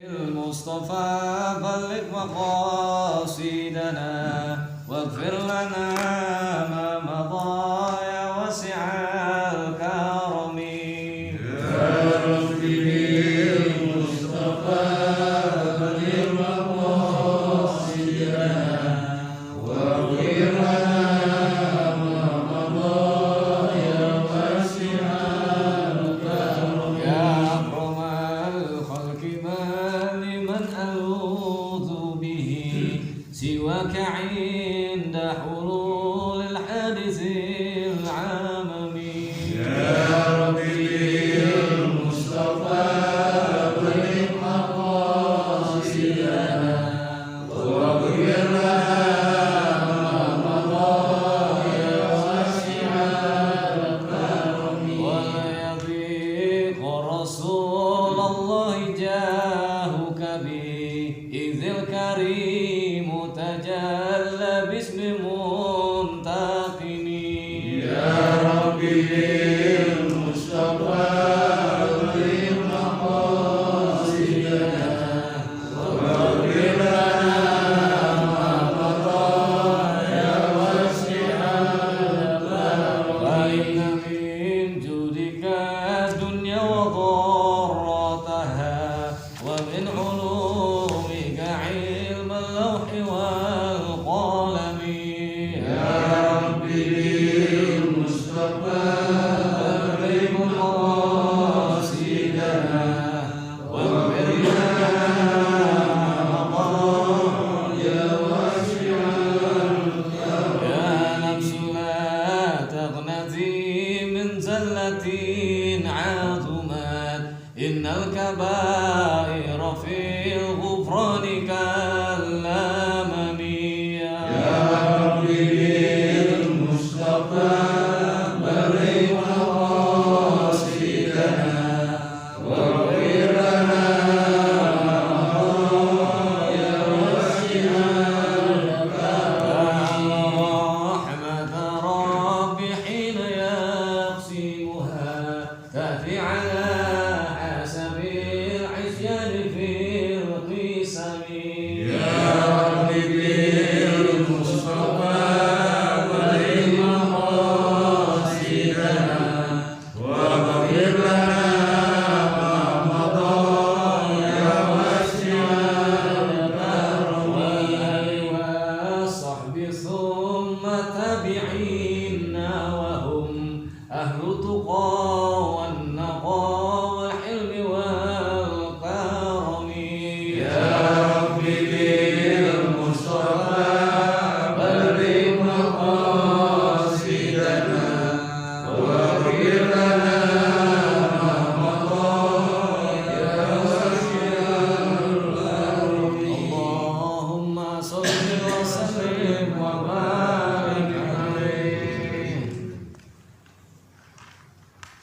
المصطفى بلغ مقاصدنا واغفر لنا ما مضى يا واسع الكرم يا ربي بالمصطفى بلغ مقاصدنا واغفر لنا ما مضى يا واسع الكرم يا أكرم الخلق ما لمن ألوذ به سواك عند حلول الحادث العممي يا ربي بالمصطفى بلغ مقاصدنا واغفر لنا ما مضى يا واسع الكرم ولا يضيق رسول الله جاهك به إذ الكريم تجلى باسم منتقم يا ربي بالمصطفى بلغ مقاصدنا واغفر لنا ما مضى يا واسع الكرم فإن من جودك الدنيا وضرتها ومن علومك علم اللوح والقلم يا ربي بالمصطفى بلغ مقاصدنا واغفر لنا ما مضى يا واسع الكرم يا نفس لا تغنتي من زلة عظمت إن الكبائر في الغفران كالأمم يا ربي بالمصطفى بلغ مقاصدنا واغفر لنا ما مضى يا واسع الكرم رحمة رب حين يقسمها تأتي على حسب العصيان في القسم يا ربي بالمصطفى بلغ مقاصدنا واغفر لنا ما مضى يا واسع الكرم والآل والصحب ثم تابعين وهم أهل التقى والنقى والحلم والكرم يا ربي بالمصطفى بلغ مقاصدنا واغفر لنا ما مضى يا واسع الكرم اللهم صل وسلم وبارك عليه.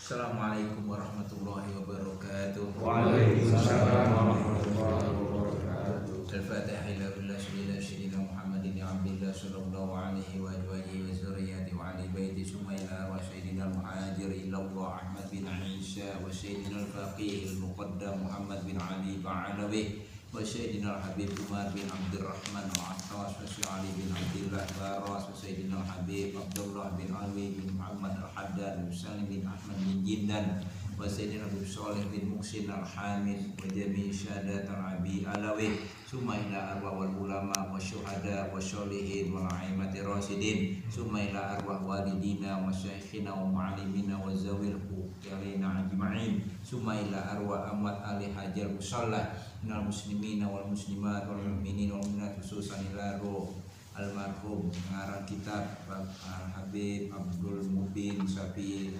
Assalamualaikum warahmatullahi wabarakatuh. Waalaikumsalam warahmatullahi wabarakatuh. Al-Fatihah ila billah sayyidina Muhammadin ya abdillah sallallahu alaihi wa alihi wa zurriyyati wa ali baiti summa ila wa sayyidina al-muhajir ila Allah Ahmad bin Isa wa sayyidina al-faqih al-muqaddam Muhammad bin Ali ba'alawi wa sayyidina al-habib Umar bin Abdurrahman al-Attas wa Ali bin Abdullah Baras wa sayyidina al-habib Abdullah bin Alwi bin Muhammad al-Haddad wa Salim bin Ahmad bin Jindan wa sayyidina Abu Salih bin Muhsin al-Hamid wa jami' syahadat al-abi alawi summa ila arwah wal ulama wa syuhada wa sholihin wa a'immati rasidin summa ila arwah walidina wa syekhina wa mu'alimina wa zawil huqyalina ajma'in summa ila arwah amwat ali hajar musalla minal muslimina wal muslimat wal mu'minin wal mu'minat khususan ila ruh almarhum pengarang kitab Al-Habib Abdul Mubin Safi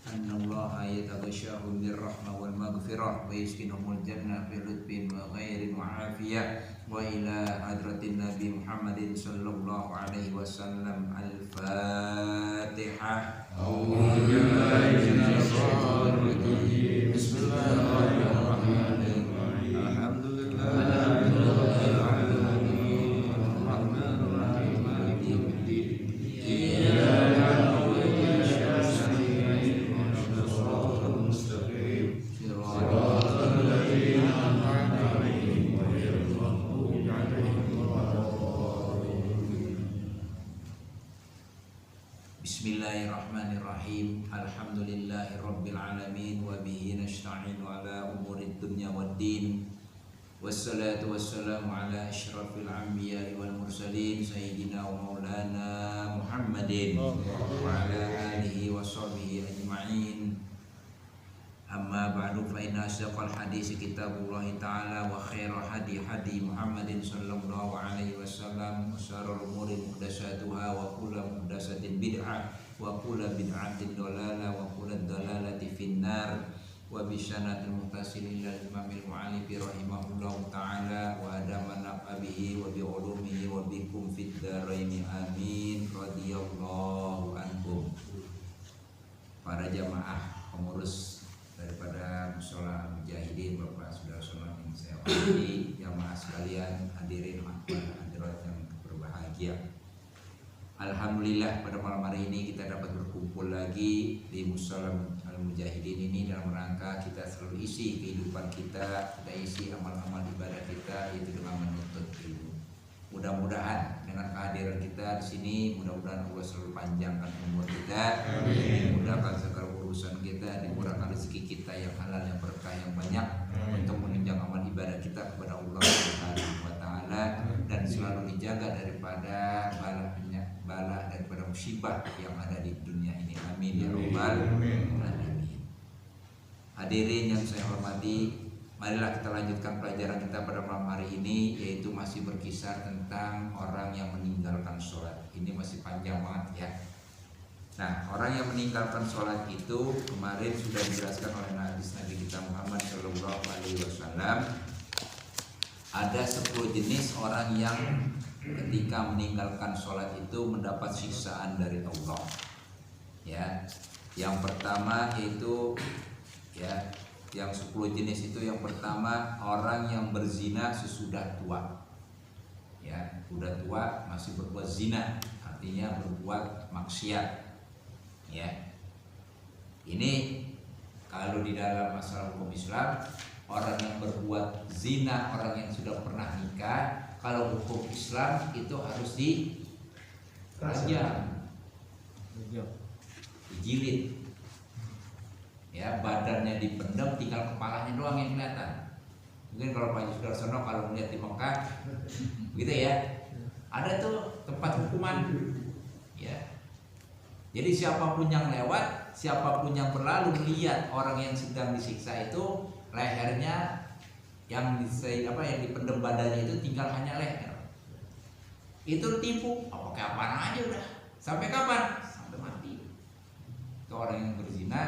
Annallaha yataghashahum birrahmah wal maghfirah wa yaskinhumul jannah bi lutfin wa khairin wa afiyah wa ila hadratin Nabi Muhammadin sallallahu alaihi wasallam. Al-Fatihah. A'udzu billahi minasy syaithanir rajim. Bismillahirrahmanirrahim. Alhamdulillahirabbil alamin. Arrahmanir rahim. Maliki yaumiddin. Iyyaka na'budu wa iyyaka nasta'in. Ihdinas siratal mustaqim. Siratal ladzina an'amta Alhamdulillahi Rabbil Alamin. Wa bihi nasta'inu ala umurid dunya waddin. Wassalatu wassalamu ala asyrafil anbiya'i wal mursalin Sayyidina wa maulana Muhammadin wa ala alihi wa sahbihi ajma'in. Amma ba'du, fa inna asdaqal hadis kitabullahi ta'ala wa khairal hadi Muhammadin sallallahu alaihi wasallam wa syarrul umuri muhdatsatuha wa kullu muhdatsatin bid'ah wa kullu bid'atin dhalalah wa kullu dhalalati finnar. Wa bi sanatil muhtasilin lil imamil mu'allifi rahimahullahu ta'ala wa adama nafabihi wa bi ulumihi wa bikum fid dharain amin radhiyallahu anhum. Para jamaah pengurus daripada Mushola Mujahidin, Bapak saudara-saudara yang saya hormati, jamaah sekalian, hadirin hadirat yang berbahagia. Alhamdulillah pada malam hari ini kita dapat berkumpul lagi di Mushola Mujahidin ini dalam rangka kita selalu isi kehidupan kita isi amal-amal ibadah kita, yaitu dengan menuntut ilmu. Mudah-mudahan dengan kehadiran kita di sini, mudah-mudahan Allah selalu panjangkan umur kita, dimudahkan segala urusan kita, dimurahkan rezeki kita yang halal, yang berkah, yang banyak, untuk menunjang amal ibadah kita kepada Allah Subhanahu wa taala, dan selalu dijaga daripada bala daripada musibah yang ada di dunia ini. Amin ya rabbal alamin. Hadirin yang saya hormati, marilah kita lanjutkan pelajaran kita pada malam hari ini, yaitu masih berkisar tentang orang yang meninggalkan sholat. Ini masih panjang banget ya. Nah, orang yang meninggalkan sholat itu kemarin sudah dijelaskan oleh hadis Nabi kita Muhammad Shallallahu Alaihi Wasallam. Ada 10 jenis orang yang ketika meninggalkan sholat itu mendapat siksaan dari Allah. Ya, yang pertama yaitu ya, yang 10 jenis itu yang pertama orang yang berzina sesudah tua. Ya, udah tua masih berbuat zina, artinya berbuat maksiat. Ya, ini kalau di dalam masalah hukum Islam, orang yang berbuat zina, orang yang sudah pernah nikah, kalau hukum Islam itu harus dirajam, dijilid, ya, badannya dipendam, tinggal kepalanya doang yang kelihatan. Mungkin kalau Pak Sudarsono kalau melihat di Mekah, gitu ya, ada tuh tempat hukuman, ya. Jadi siapapun yang lewat, siapapun yang berlalu melihat orang yang sedang disiksa itu, lehernya yang dipendam badannya itu tinggal hanya leher. Itu tipu, pakai apaan aja udah. Sampai kapan? Sampai mati. Itu orang yang berzina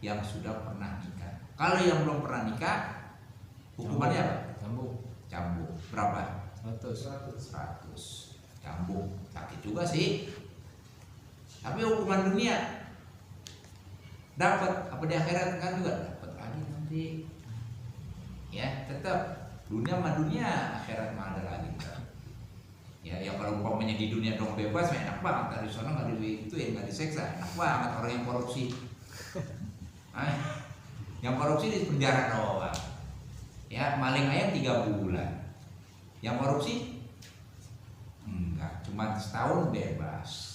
yang sudah pernah nikah. Kalau yang belum pernah nikah, hukumannya apa? Cambuk. Berapa? 100. Cambuk. Sakit juga sih. Tapi hukuman dunia dapat apa di akhirat kan juga dapat lagi nanti. Ya, tetap dunia mah dunia, akhirat mah ada lagi. Ya, yang kalau umpamanya di dunia dong bebas, enak banget. Dari sana nggak itu ya nggak diseksa, enak banget orang yang korupsi. Yang korupsi di penjara doang. Ya, maling ayam 3 bulan. Yang korupsi enggak, cuma setahun bebas.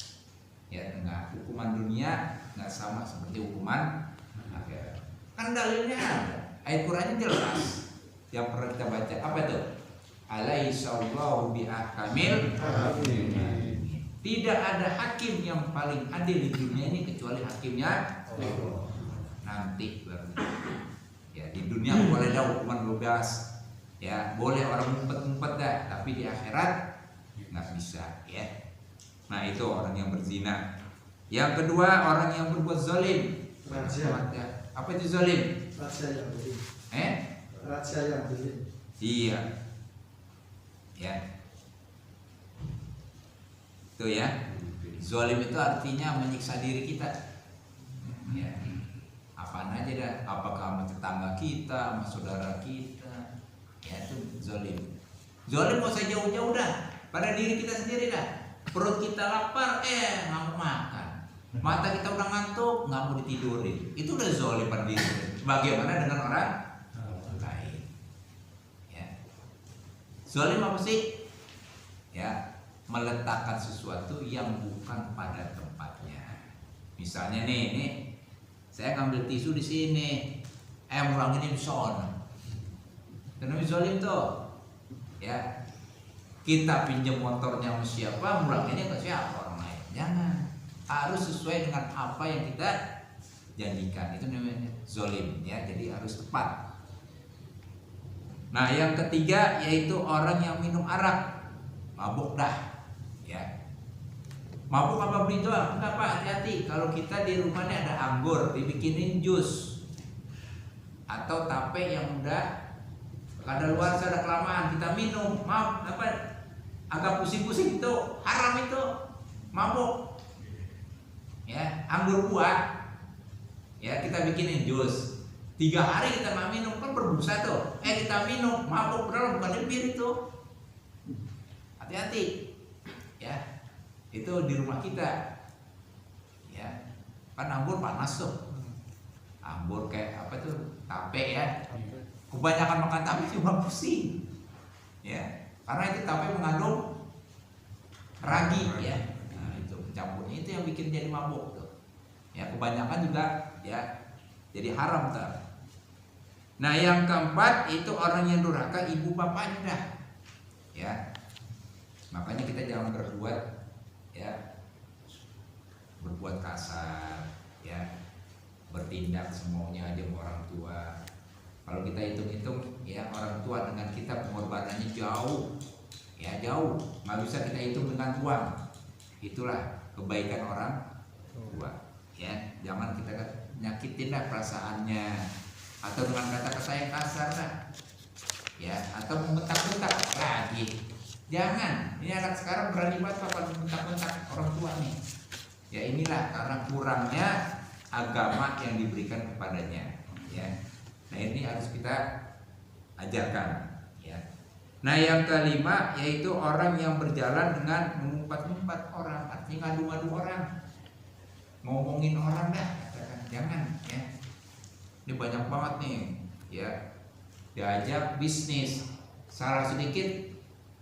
Ya, enggak, hukuman dunia nggak sama seperti hukuman akhirat. Kan dalilnya ada, ayat Qur'annya jelas. Yang pernah kita baca apa tuh? Alaihissallahu biahkamil hakim. Tidak ada hakim yang paling adil di dunia ini kecuali hakimnya Allah. Nanti baru. Ya, di dunia boleh ada hukuman bebas. Ya, boleh orang ngumpet-ngumpet dah, tapi di akhirat nggak bisa, ya. Nah, itu orang yang berzina. Yang kedua, orang yang berbuat zalim. Apa itu zalim? Raja yang beli. Raja yang beli. Iya. Ya. Itu ya. Zalim itu artinya menyiksa diri kita. Ya. Apaan aja dah, apakah sama tetangga kita, sama saudara kita. Ya, itu zalim. Zalim nggak usah jauh-jauh dah, pada diri kita sendiri dah. Perut kita lapar, nggak mau makan. Mata kita udah ngantuk, nggak mau ditidurin. Itu udah zalim pada diri. Bagaimana dengan orang lain? Ya. Zalim apa sih? Ya, meletakkan sesuatu yang bukan pada tempatnya. Misalnya nih, Saya ngambil tisu di sini, ngurangin di sana. Karena zolim tuh, ya. Kita pinjam motornya sama siapa, nguranginnya ke siapa orang lain. Jangan. Harus sesuai dengan apa yang kita janjikan. Itu namanya zolim, ya. Jadi harus tepat. Nah, yang ketiga yaitu orang yang minum arak, mabuk dah, ya. Mabuk apa beli doang? Enggak Pak, hati-hati. Kalau kita di rumahnya ada anggur, dibikinin jus atau tape yang udah kadaluarsa, ada kelamaan, kita minum, maaf apa? Agak pusing-pusing itu haram, itu mabuk, ya. Anggur buah, ya, kita bikinin jus 3 hari kita nggak minum, kan berbusa tuh. Kita minum, mabuk, padahal bukan bir itu. Hati-hati, ya. Itu di rumah kita, ya. Kan anggur panas tuh, anggur kayak apa tuh, tape, ya. Kebanyakan makan tape cuma pusing, ya. Karena itu tape mengandung ragi, ya. Nah, itu campurnya itu yang bikin jadi mabuk tuh. Ya, kebanyakan juga, ya, jadi haram tuh. Nah, yang keempat itu orang yang durhaka ibu bapaknya dah, ya. Makanya kita jangan berbuat, ya, berbuat kasar, ya, bertindak semaunya aja sama orang tua. Kalau kita hitung-hitung, ya, orang tua dengan kita pengorbanannya jauh, ya, jauh. Nggak bisa kita hitung dengan uang. Itulah kebaikan orang tua, ya. Jangan kita nyakitin lah perasaannya, atau dengan kata-kata yang kasar lah, ya, atau membentak-bentak lagi. Jangan. Ini anak sekarang berani banget kapan membentak-bentak orang tua nih. Ya, inilah karena kurangnya agama yang diberikan kepadanya, ya. Nah, ini harus kita ajarkan, ya. Nah, yang kelima yaitu orang yang berjalan dengan mengumpat-ngumpat orang, artinya ngadu-ngadu orang, ngomongin orang dah, katakan. Jangan, ya. Ini banyak banget nih, ya. Diajak bisnis, salah sedikit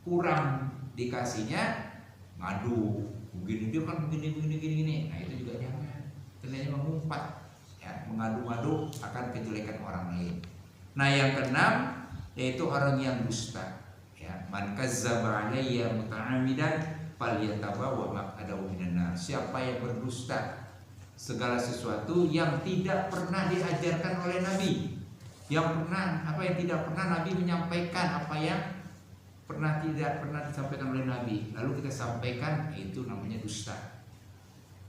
kurang dikasihnya ngadu, begini dia kan begini. Nah, itu juga jangan. Ternyata mengumpat, ya, mengadu-ngadu akan kejelekan orang lain. Nah, yang keenam yaitu orang yang dusta, ya. Man kazzaba alayya muta'ammidan falyatabawwa maq'adahu minan nar. Siapa yang berdusta segala sesuatu yang tidak pernah diajarkan oleh Nabi, yang tidak pernah Nabi menyampaikan, apa yang tidak pernah disampaikan oleh Nabi, lalu kita sampaikan, itu namanya dusta,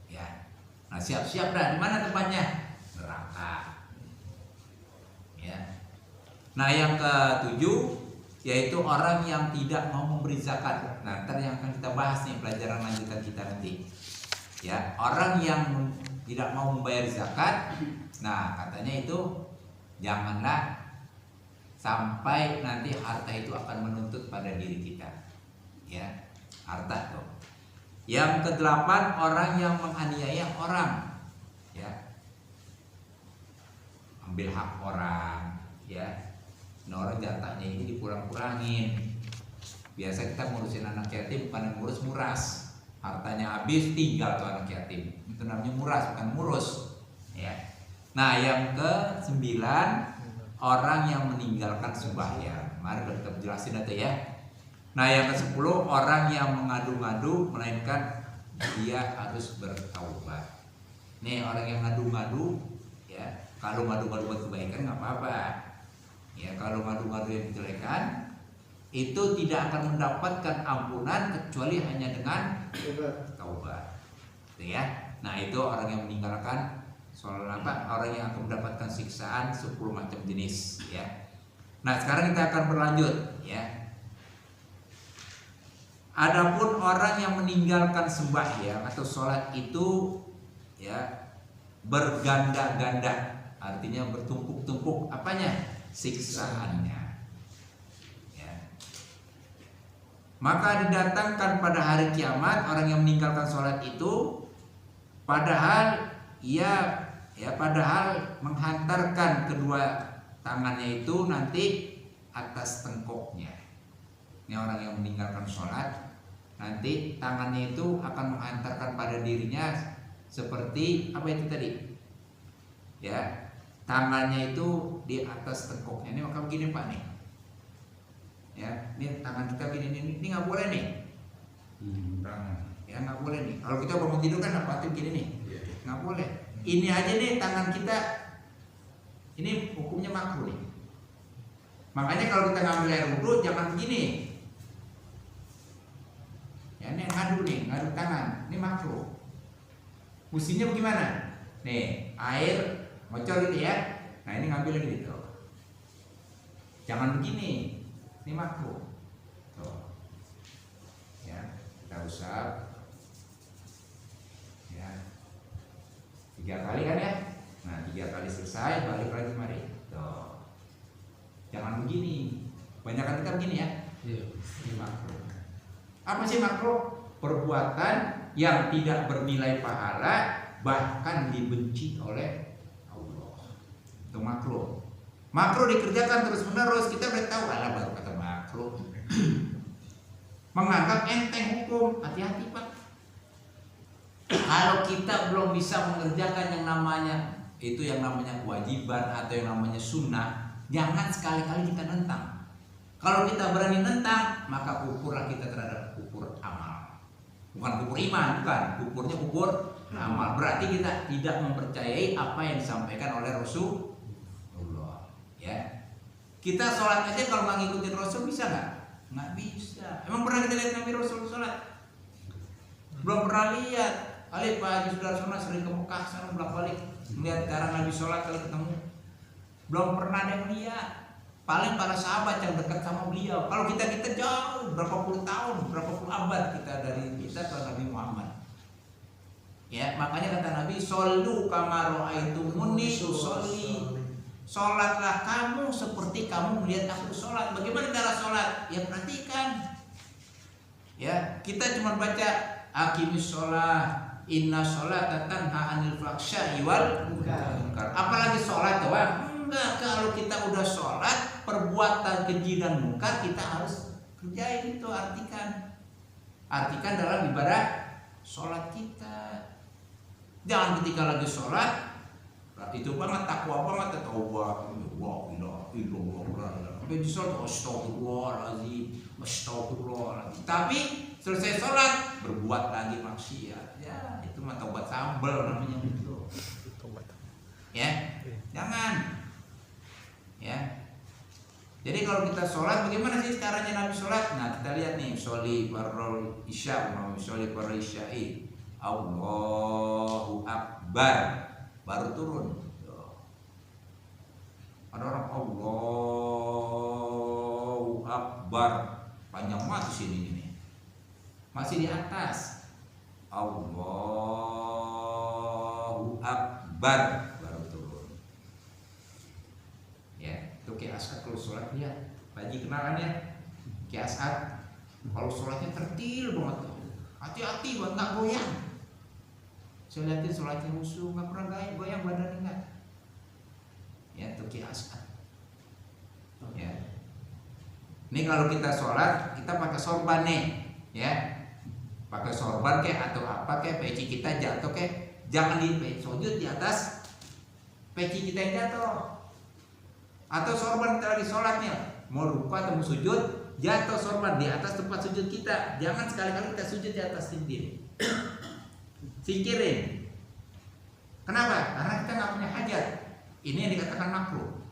ya. Nah, siap-siap dah. Di mana tempatnya? Neraka, ya. Nah, yang ketujuh yaitu orang yang tidak mau memberi zakat. Nah, ntar yang akan kita bahas nih pelajaran lanjutan kita nanti, ya. Orang yang tidak mau membayar zakat, nah, katanya itu janganlah sampai nanti harta itu akan menuntut pada diri kita, ya. Harta tuh. Yang kedelapan, orang yang menganiaya orang, ya. Ambil hak orang, ya. Nah, orang jatahnya ini dikurang-kurangin. Biasa kita ngurusin anak yatim bukan ngurus muras, hartanya habis tinggal tuh anak yatim. Itu namanya muras, bukan ngurus, ya. Nah, yang ke-9, orang yang meninggalkan sembahyang. Mari kita jelasin itu, ya. Nah, yang ke-10, orang yang mengadu-ngadu melainkan dia harus bertaubat. Nih, orang yang ngadu-ngadu, ya. Kalau ngadu-ngadu buat kebaikan nggak apa-apa, ya. Kalau ngadu-ngadu yang kejelekan itu tidak akan mendapatkan ampunan kecuali hanya dengan taubat, gitu, ya. Nah, itu orang yang meninggalkan sholat, orang yang akan mendapatkan siksaan 10 macam jenis, ya. Nah, sekarang kita akan berlanjut, ya. Adapun orang yang meninggalkan sembahyang atau sholat itu, ya, berganda-ganda, artinya bertumpuk-tumpuk apanya? Siksaannya, ya. Maka didatangkan pada hari kiamat orang yang meninggalkan sholat itu, padahal padahal menghantarkan kedua tangannya itu nanti atas tengkoknya. Ini orang yang meninggalkan sholat, nanti tangannya itu akan menghantarkan pada dirinya seperti apa itu tadi? Ya, tangannya itu di atas tengkuknya. Ini maka begini Pak nih. Ya, ini tangan kita gini, ini nggak boleh nih. Ya nggak boleh nih. Kalau kita bangun tidur kan apa tuh gini nih, nggak boleh. Ini aja nih tangan kita, ini hukumnya makruh nih. Makanya kalau kita ngambil air wudhu jangan begini. Ya ini ngadu tangan, ini makruh. Mestinya bagaimana? Nih air ngocor gitu ya. Nah ini ngambil lagi gitu. Jangan begini, ini makruh. Tuh. Ya kita usap. Ya 3 kali kan ya. Nah 3 kali selesai balik lagi mari. Tuh. Jangan begini. Banyak kan kita begini ya. Ini makruh. Apa sih makruh? Perbuatan yang tidak bernilai pahala bahkan dibenci oleh Allah. Itu makruh. Makruh dikerjakan terus menerus, kita udah tahu ala baru kata makruh. Menganggap enteng hukum, hati-hati Pak. Kalau kita belum bisa mengerjakan yang namanya kewajiban atau yang namanya sunnah, jangan sekali-kali kita nentang. Kalau kita berani nentang, maka kufurlah kita terhadap kufur amal. Bukan kufur iman, bukan. Kufurnya kufur amal. Berarti kita tidak mempercayai apa yang disampaikan oleh Rasulullah. Ya, kita sholat aja kalau nggak ngikutin Rasul bisa nggak? Nggak bisa. Emang pernah kita lihat Nabi Rasul sholat? Belum pernah lihat. Alif Pak Haji Sudarsono sering ke Mekah sana bolak-balik melihat cara Nabi sholat kali ketemu. Belum pernah ada yang lihat. Paling para sahabat yang dekat sama beliau. Kalau kita jauh berapa puluh tahun, berapa puluh abad kita dari kita ke Nabi Muhammad. Ya, makanya kata Nabi, "Shollu kama ra'aitumuni usolli." Sholatlah kamu seperti kamu melihat aku sholat. Bagaimana cara sholat? Ya perhatikan. Ya, kita cuma baca aqimis sholat, inna sholata tanha 'anil fahsya'i wal munkar. Apalagi sholat doang? Enggak, kalau kita udah sholat, perbuatan keji dan munkar kita harus kerjain itu, artikan dalam ibadah sholat kita. Jangan ketika lagi sholat itu banget takwa banget, taubat, wa ilaha illallah, sampai di sholat astagfirullahaladzim. Tapi selesai sholat berbuat lagi maksiat, ya itu mah taubat sambal namanya itu. Ya, jangan. Ya, jadi kalau kita sholat, bagaimana sih caranya Nabi sholat? Nah kita lihat nih, sholli farrol isya, mau sholli farrol isya'i, Allahu Akbar, baru turun. Ada orang Allahu Akbar, panjang banget di sini ini, masih di atas. Allahu Akbar. Kayak As'ad kalau sholat lihat, Haji kenalan ya, kayak As'ad kalau sholatnya tertil banget, hati-hati buat nggak goyang. Saya lihatin sholatnya musuh, nggak pernah goyang badannya nggak. Ya itu kayak As'ad. Ya. Ini kalau kita sholat kita pakai sorban nih, ya, pakai sorban kayak atau apa kayak peci kita jatuh kayak, jangan di sujud di atas peci kita yang jatuh. Atau sorban kita lagi sholatnya, mau ruku atau mau sujud, jatuh sorban di atas tempat sujud kita. Jangan sekali-kali kita sujud di atas tintin. Singkirin. Kenapa? Karena kita nggak punya hajat. Ini yang dikatakan makruh.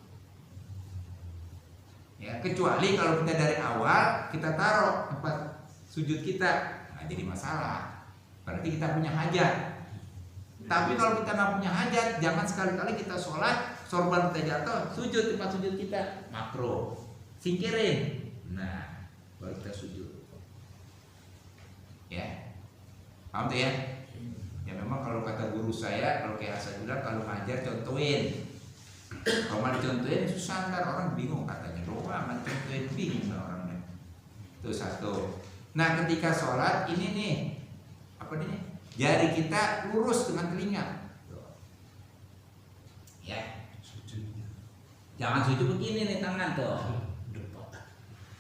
Ya, kecuali kalau kita dari awal kita taruh tempat sujud kita, nggak jadi masalah. Berarti kita punya hajat. Tapi kalau kita nggak punya hajat, jangan sekali-kali kita sholat, sorban kita jatuh, sujud tempat sujud kita, makruh. Singkirin. Nah, baru kita sujud. Ya, paham tuh ya? Ya memang kalau kata guru saya, kalau kayak Hasan bilang, kalau ngajar contohin. Kalau mau dicontohin susah, ntar orang bingung, katanya doang, mau contohin bingung orangnya. Itu satu. Nah, ketika sholat ini nih, apa nih? Jari kita lurus dengan telinga. Ya. Jangan sujud begini nih tangan tuh.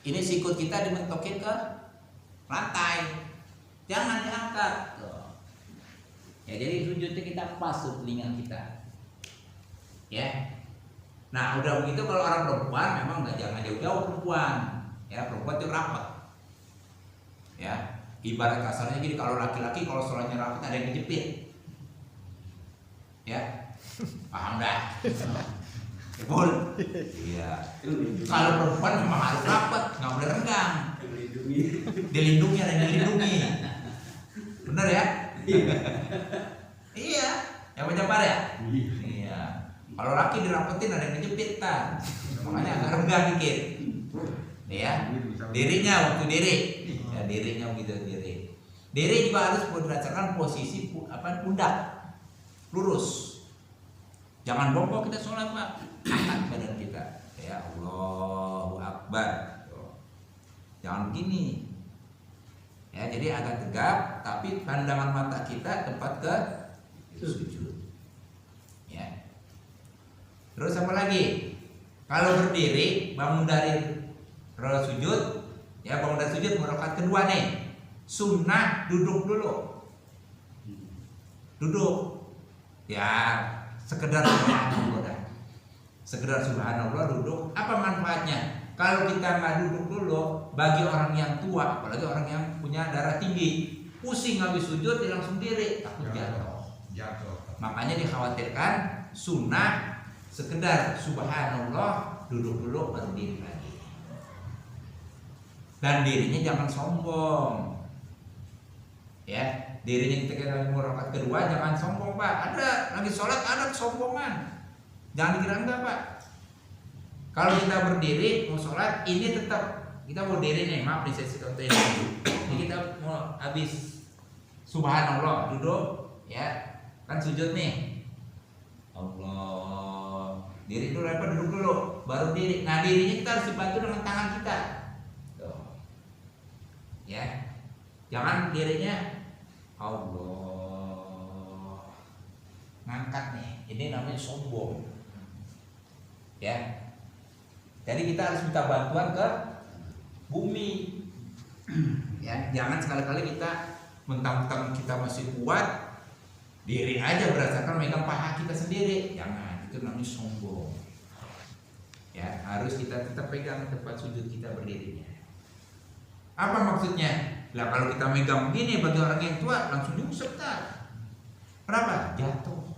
Ini sikut kita dimentokin ke lantai. Jangan diangkat. Tuh. Ya jadi sujudnya kita pas tuh telinga kita. Ya. Nah udah begitu kalau orang perempuan memang nggak jangan jauh-jauh perempuan. Ya perempuan itu rapat. Ya ibarat kasarnya gini, kalau laki-laki kalau sholatnya rapat ada yang kejepit. Ya paham dah? Betul. Iya. Kalau perempuan memang harus rapat, nggak boleh renggang. Dilindungi, ada yang dilindungi. Bener ya? Iya. Yang menjabar ya? Iya. Kalau laki dirapetin ada yang ngejepit kan. Makanya agak renggang dikit. Ya. Dirinya waktu diri. Ya dirinya begitu diri. Diri juga harus berdasarkan posisi pundak. Lurus. Jangan bongkok kita sholat, Pak. Angkat badan kita. Ya Allahu Akbar. Jangan begini. Ya, jadi agak tegap tapi pandangan mata kita tempat ke sujud. Ya. Terus apa lagi? Kalau berdiri bangun dari sujud, ya bangun dari sujud rakaat kedua nih. Sunnah duduk dulu. Duduk. Ya, sekedar subhanallah. Sekedar subhanallah duduk. Apa manfaatnya? Kalau kita nggak duduk dulu, bagi orang yang tua, apalagi orang yang punya darah tinggi, pusing habis sujud dia langsung diri, takut jatuh. Makanya dikhawatirkan sunnah sekedar subhanallah duduk dulu baru diri lagi. Dan dirinya jangan sombong. Ya, dirinya kita lagi mau rakaat kedua jangan sombong, Pak. Ada lagi sholat ada kesombongan. Jangan dikira enggak, Pak. Kalau kita berdiri mau sholat, ini tetap kita mau diri nih, maaf nih saya contohin. Ini kita mau habis subhanallah duduk, ya kan sujud nih. Allah, diri dulu apa duduk dulu, baru diri. Nah dirinya kita harus dibantu dengan tangan kita. Tuh. Ya, jangan dirinya Allah ngangkat nih, ini namanya sombong. Ya. Jadi kita harus minta bantuan ke bumi. Ya, jangan sekali-kali kita mentang-mentang kita masih kuat, diri aja berdasarkan megang paha kita sendiri. Jangan, itu namanya sombong. Ya, harus kita tetap pegang tempat sujud kita berdirinya. Apa maksudnya? Lah kalau kita megang begini bagi orang yang tua langsung nyungsep tak? Kenapa? Jatuh.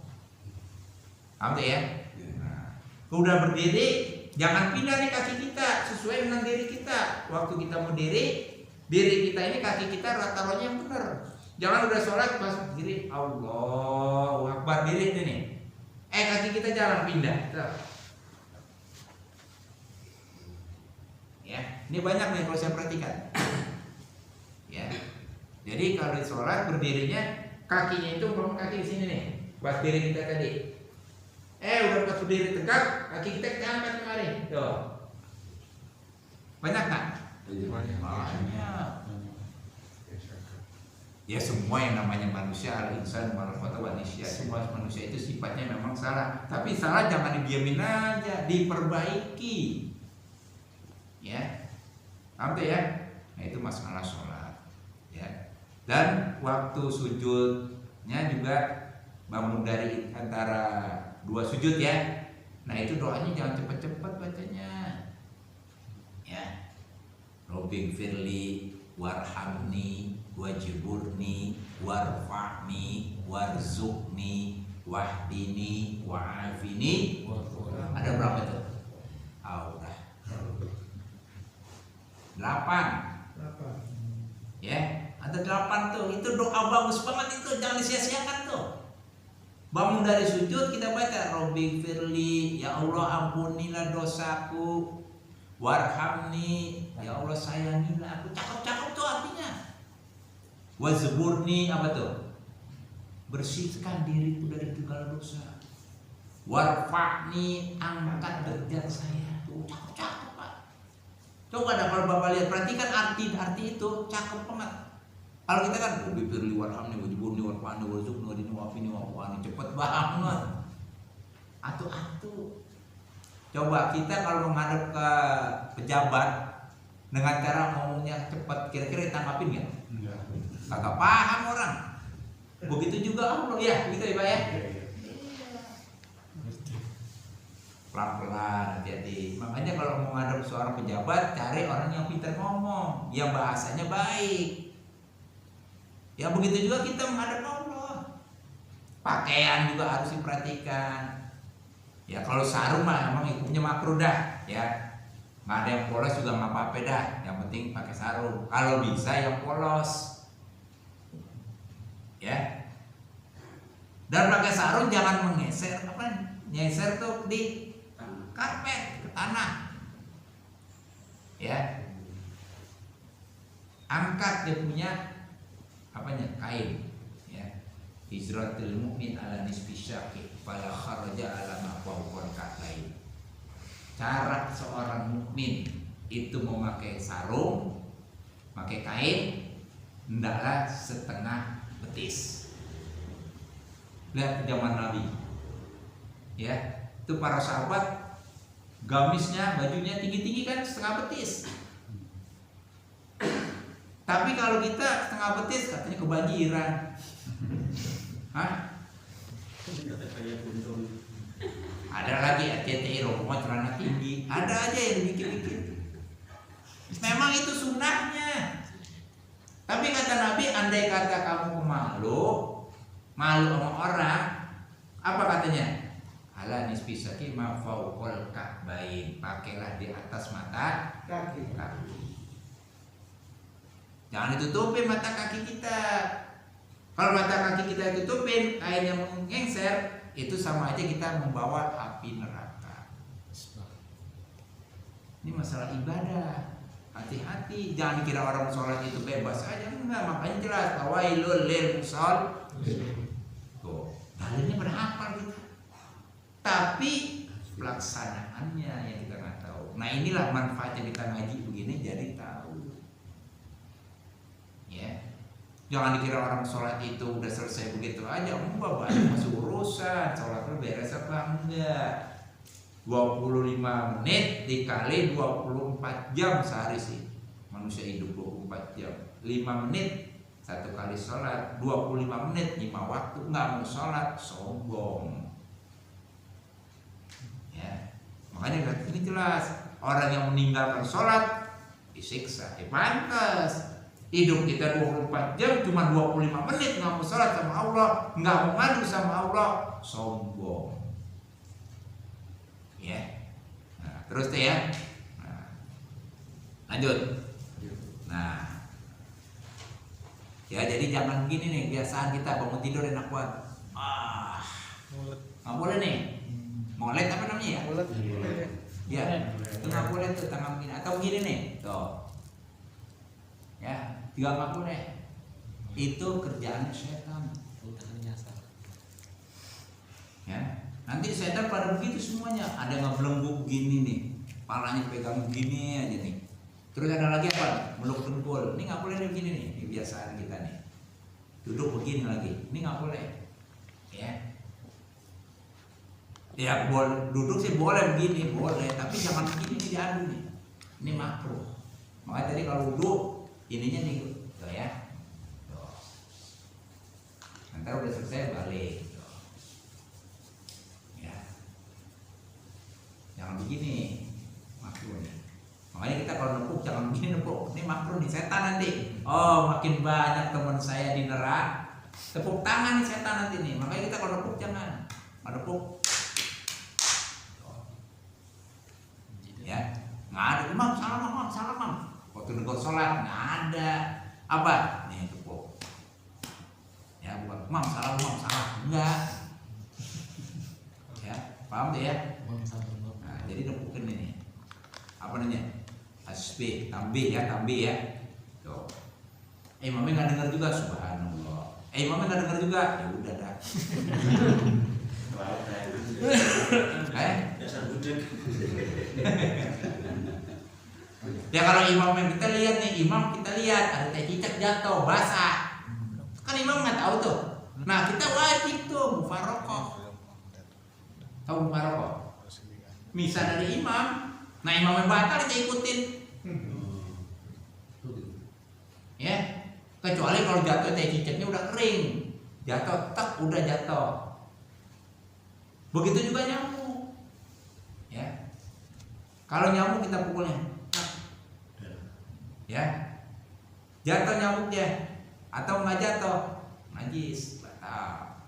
Paham ya? Nah, udah berdiri jangan pindah nih kaki kita sesuai dengan diri kita. Waktu kita mau diri kita ini kaki kita taruhnya yang benar. Jangan udah sholat pas diri Allahu Akbar diri ini nih. Kaki kita jangan pindah. Tuh. Ya, ini banyak nih kalau saya perhatikan. Ya, jadi kalau di sholat berdirinya kakinya itu umpama kaki di sini nih, buat diri kita tadi. Udah pas berdiri tegak, kaki kita angkat kemari. Tuh. Banyak nggak? Banyak. Ya semua yang namanya manusia, al-insan mal-khata wa nisya, semua manusia itu sifatnya memang salah. Tapi salah jangan didiamin aja, diperbaiki. Ya. Sampai ya. Nah itu masalah sholat. Ya. Dan waktu sujudnya juga bangun dari antara dua sujud ya. Nah itu doanya jangan cepat-cepat bacanya. Ya. Robbi firli warhamni wajburni warfa'ni warzuqni wahdini wa'afini. Ada berapa tuh? Udah 8. Ya, ada 8 tuh. Itu doa bagus banget itu, jangan disia-siakan tuh. Bangun dari sujud kita baca Robbi firli, ya Allah ampunilah dosaku, warhamni, ya Allah sayangilah aku. Cakep-cakep tuh artinya. Wazburni apa tuh? Bersihkan diriku dari segala dosa. Warfa'ni, angkat derajat saya. Tuh cakep-cakep Pak. Coba dah kalau Bapak lihat, perhatikan arti itu cakep banget. Kalau kita kan Robbi firli warhamni wajburni warfa'ni warzuqni wahdini wa'afini wa'afani, cepet banget. Atu-atu. Coba kita kalau menghadap ke pejabat dengan cara ngomongnya cepat, kira-kira ditanggapin nggak? Enggak. Kagak paham orang. Begitu juga Allah ya, gitu ya Pak ya. pelan-pelan, hati-hati. Makanya kalau mau ngadep seorang pejabat, cari orang yang pintar ngomong, yang bahasanya baik. Ya begitu juga kita menghadap Allah. Pakaian juga harus diperhatikan. Ya kalau sarung mah emang hukumnya makruh dah, ya. Nggak ada yang polos juga nggak apa-apa dah. Yang penting pakai sarung. Kalau bisa yang polos, ya. Dan pakai sarung jangan menggeser apa? Ngeser tuh di karpet, ke tanah. Ya. Angkat dia punya apanya? Kain. Ya. Hijratul mu'min ala nisfi syaqi fala kharaja ala ma fawqa al-ka'bain. Cara seorang mukmin itu memakai sarung, pakai kain, hendaklah setengah betis. Lihat zaman Nabi, ya, itu para sahabat gamisnya, bajunya tinggi-tinggi kan setengah betis. Tapi kalau kita setengah betis katanya kebanjiran. Hah? Ada lagi RCTI rumah celana tinggi, ada aja yang bikin-bikin. Memang itu sunnahnya. Tapi kata Nabi, andai kata kamu malu sama orang, apa katanya? Ala nisfi saki ma fawqal ka'bain, pakailah di atas mata kaki. Jangan ditutupin mata kaki kita. Kalau mata kaki kita ditutupin, kain yang mengengser, itu sama aja kita membawa api neraka. Ini masalah ibadah. Hati-hati, jangan dikira orang sholat itu bebas aja. Enggak, makanya jelas fawailul lil musallin. Tuh, dalilnya pada hafal kita. Tapi pelaksanaannya yang kita nggak tahu. Nah inilah manfaatnya kita ngaji begini, jadi tahu. Ya, jangan dikira orang sholat itu udah selesai begitu aja. Enggak, banyak masih urusan. Sholatnya beres apa enggak? 25 menit dikali 24 jam sehari sih. Manusia hidup 24 jam. 5 menit satu kali sholat, 25 menit 5 waktu nggak mau sholat, sombong. Ya, makanya ini jelas orang yang meninggalkan sholat disiksa. Pantas hidup kita 24 jam cuma 25 menit nggak mau sholat sama Allah, nggak mau ngadu sama Allah, sombong. Ya, nah, terus tuh ya. Nah, lanjut. Nah, ya jadi jangan gini nih kebiasaan kita bangun tidur enak banget. Nggak boleh nih. Molet apa namanya ya? Molet. Ya, itu nggak boleh tuh tangan begini atau begini nih. Tuh. Ya, juga nggak boleh. Itu kerjaannya setan. Ya, nanti setan pada begitu semuanya. Ada yang ngebelenggu begini nih, palanya pegang begini aja nih. Terus ada lagi apa? Meluk dengkul. Ini nggak boleh begini nih. Ini kebiasaan kita nih. Duduk begini lagi. Ini nggak boleh. Ya. Ya boleh duduk sih boleh begini, boleh. Tapi jangan begini nih diadu nih. Ini makruh. Makanya tadi kalau duduk ininya nih, tuh ya. Tuh. Nanti udah selesai balik. Tuh. Ya. Jangan begini, makruh nih. Makanya kita kalau nepuk jangan begini nepuk. Ini makruh nih, setan nanti. Oh makin banyak teman saya di neraka. Tepuk tangan nih setan nanti nih. Makanya kita kalau nepuk jangan. Menepuk. Ya, nggak ada. Imam salam, salam. Waktu negor sholat nggak ada. Apa? Nih tepuk. Ya bukan. Imam salam, enggak. Ya, paham deh ya? Nah, jadi nepukin ini. Apa namanya? Tasbih, tambih ya. Tuh. Imamnya nggak dengar juga, subhanallah. Imamnya nggak dengar juga, ya udah dah. Ya kalau imam yang kita lihat nih, imam kita lihat ada teh cicak jatuh basah, kan imam nggak tahu tuh. Nah kita wajib tuh mufarokoh. Tahu mufarokoh? Misal dari imam, nah imam yang batal kita ikutin. Ya, kecuali kalau jatuh teh cicaknya udah kering, jatuh tak udah jatuh. Begitu juga nyamuk. Kalau nyamuk kita pukulnya, ya, jatuh nyamuknya atau nggak jatuh, najis, batal.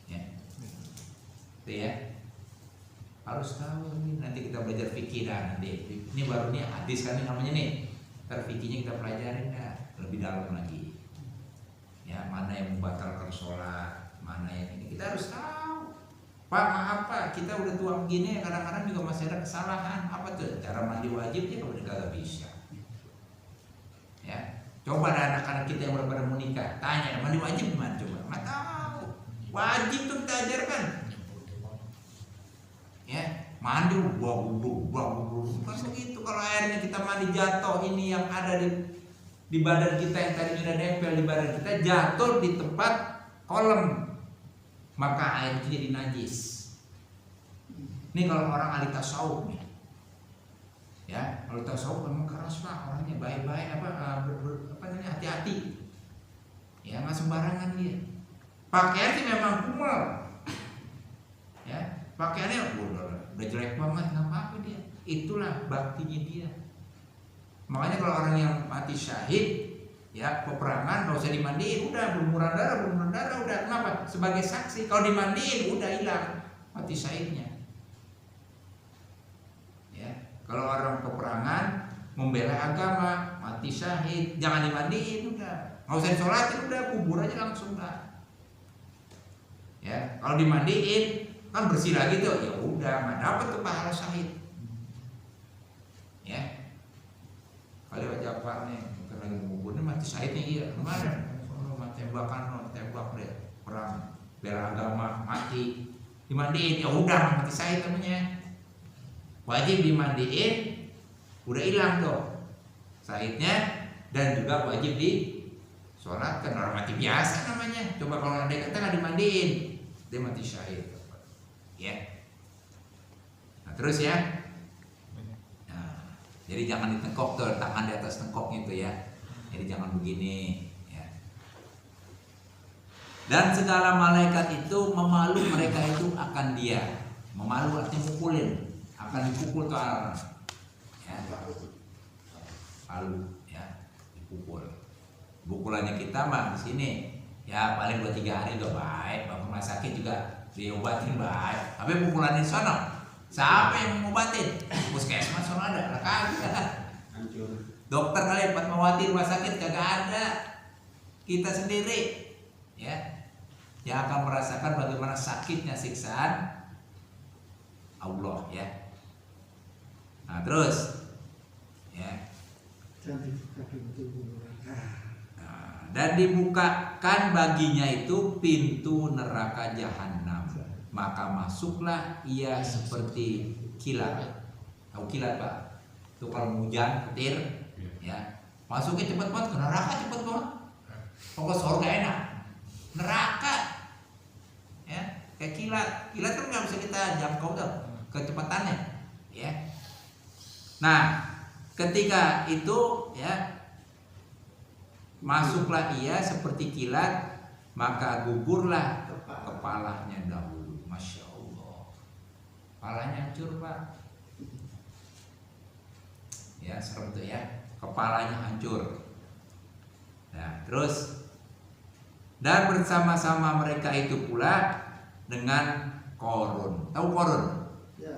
Ya, itu ya. Harus tahu nih, nanti kita belajar fikih dah nanti. Ini baru nih hadis kan namanya nih. Ntar fikihnya kita pelajarin dah lebih dalam lagi. Ya, mana yang membatalkan sholat, mana yang ini kita harus tahu. Pak, maaf Pak, kita udah tua begini kadang-kadang juga masih ada kesalahan. Apa tuh? Cara mandi wajibnya kalau kagak bisa. Ya, coba ada anak-anak kita yang baru mau nikah, tanya mandi wajib gimana coba? Nggak tahu. Wajib tuh kita ajarkan. Ya, mandi bukan begitu. Kalau airnya kita mandi jatuh, ini yang ada di badan kita yang tadi sudah nempel di badan kita jatuh di tempat kolam, maka air itu jadi najis. Ini kalau orang ahli tasawuf nih, ya, ahli tasawuf memang keras Pak, orangnya baik-baik apa namanya hati-hati, ya nggak sembarangan dia. Pakaian sih memang kumel, ya, pakaiannya udah jelek banget, nggak apa-apa dia. Itulah baktinya dia. Makanya kalau orang yang mati syahid, ya peperangan nggak usah dimandiin, udah berumuran darah udah. Kenapa? Sebagai saksi. Kalau dimandiin udah hilang mati syahidnya. Ya, kalau orang peperangan membela agama mati syahid, jangan dimandiin, udah nggak usah disolatin, udah kubur aja langsung dah. Ya, kalau dimandiin kan bersih lagi tuh, ya udah nggak dapat tuh pahala syahid. Ya, kali aja apa nih, bukan lagi menguburnya mati syahidnya iya kemarin, tembak deh perang bela agama mati dimandiin, ya udah mati syahid namanya. Wajib dimandiin, udah hilang tuh syahidnya, dan juga wajib disolatkan. Orang mati biasa namanya. Coba kalau ada kata nggak dimandiin, dia mati syahid. Ya, nah terus ya. Jadi jangan ditengkok tuh, tangan di atas tengkoknya itu ya. Jadi jangan begini ya. Dan segala malaikat itu memalu mereka itu akan dia. Memalu artinya mukulin, akan dipukul tuh orang. Ya. Malu ya, dipukul. Pukulannya kita mah di sini ya paling 2-3 hari udah baik. Bangun rumah sakit juga diobatin baik. Tapi pukulan di sana siapa yang ngobatin? Puskesmas sono ada, kagak. Dokter kali Fatmawati rumah sakit kagak ada. Kita sendiri ya yang akan merasakan bagaimana sakitnya siksaan Allah ya. Nah terus ya. Dan dibukakan baginya itu pintu neraka jahanam, maka masuklah ia seperti kilat. Tahu kilat Pak? Itu kalau hujan petir, ya masuknya cepet banget ke neraka, cepet banget. Pokoknya surga enak, neraka, ya kayak kilat. Kilat kan nggak bisa kita jangkau tuh kecepatannya, ya. Nah, ketika itu, ya masuklah ia seperti kilat, maka gugurlah kepalanya dahulu. Masya Allah, kepalanya hancur Pak. Ya serem tuh ya, kepalanya hancur. Nah terus, dan bersama-sama mereka itu pula dengan Korun. Tahu Korun? Ya.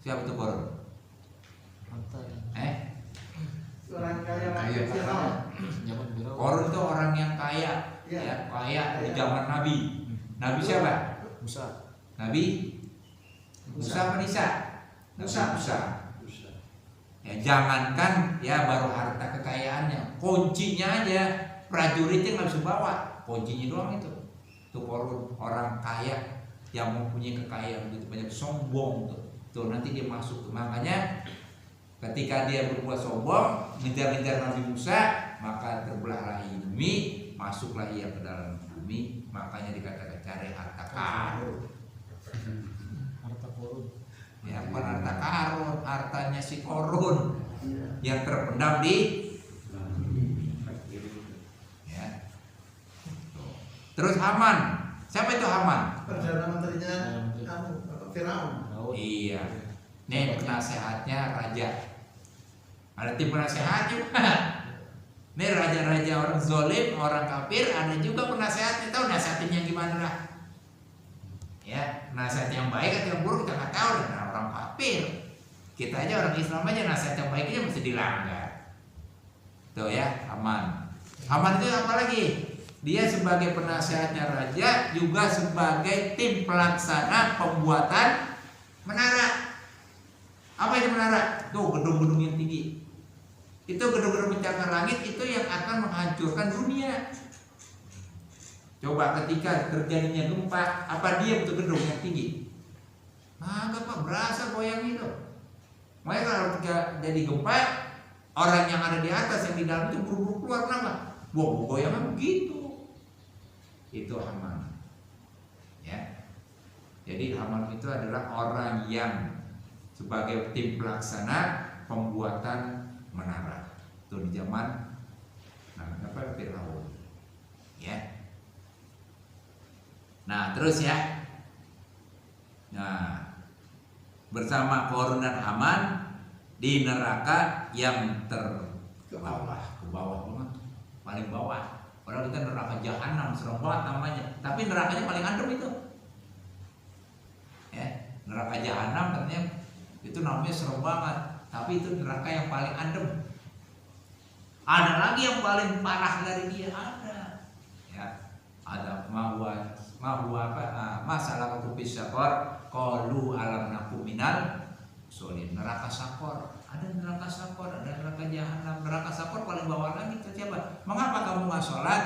Siapa tuh Korun? Orang kaya Firaun. Korun itu orang yang kaya, ya kaya di zaman Nabi. Nabi siapa? Musa. Nabi Musa apa Nisa? Musa. Ya jangankan ya baru harta kekayaannya, kuncinya aja prajuritnya nggak bisa bawa, kuncinya doang itu. Tuh Korun, orang kaya yang mempunyai kekayaan begitu banyak, sombong tuh. Tuh nanti dia masuk tuh. Makanya ketika dia berbuat sombong, ngejar-ngejar Nabi Musa, maka terbelahlah bumi, masuklah ia ke dalam bumi. Makanya dikatakan cari harta karun. Ya bukan harta karun, hartanya si Korun yang terpendam di ya. Terus Haman, siapa itu Haman? Perdana menterinya Firaun. Iya, Nih penasehatnya raja. Ada tim penasehat juga. Nih raja-raja orang zolim, orang kafir, ada juga penasehatnya. Tahu nasihatinnya gimana lah? Ya, nasihat yang baik atau yang buruk kita nggak tahu. Nah, orang kafir, kita aja orang Islam aja nasihat yang baik aja mesti dilanggar. Tuh ya, Haman. Haman itu apa lagi? Dia sebagai penasehatnya raja, juga sebagai tim pelaksana pembuatan menara. Apa itu menara? Tuh gedung-gedung yang tinggi. Itu gedung-gedung pencakar langit itu yang akan menghancurkan dunia. Coba ketika terjadinya gempa, apa dia butuh gedung yang tinggi? Enggak Pak, berasa goyang itu. Makanya kalau ketika jadi gempa, orang yang ada di atas yang di dalam itu buru-buru keluar, kenapa? Wah, goyangnya begitu. Itu Haman. Ya. Jadi Haman itu adalah orang yang sebagai tim pelaksana pembuatan menara. Itu di zaman Firaun. Ya. Nah, terus ya. Nah, bersama Qarun dan Haman di neraka yang ke bawah banget, paling bawah. Padahal kita neraka jahanam, serem banget namanya. Tapi nerakanya paling adem itu. Ya, neraka jahanam katanya itu namanya serem banget. Tapi itu neraka yang paling adem. Ada lagi yang paling parah dari dia, ada. Ya, ada masalah kutubis syakor qalu alam nakum minal solin. Neraka sakor, ada neraka sakor, ada neraka jahanam. Neraka sakor paling bawah lagi itu siapa? Mengapa kamu nggak sholat?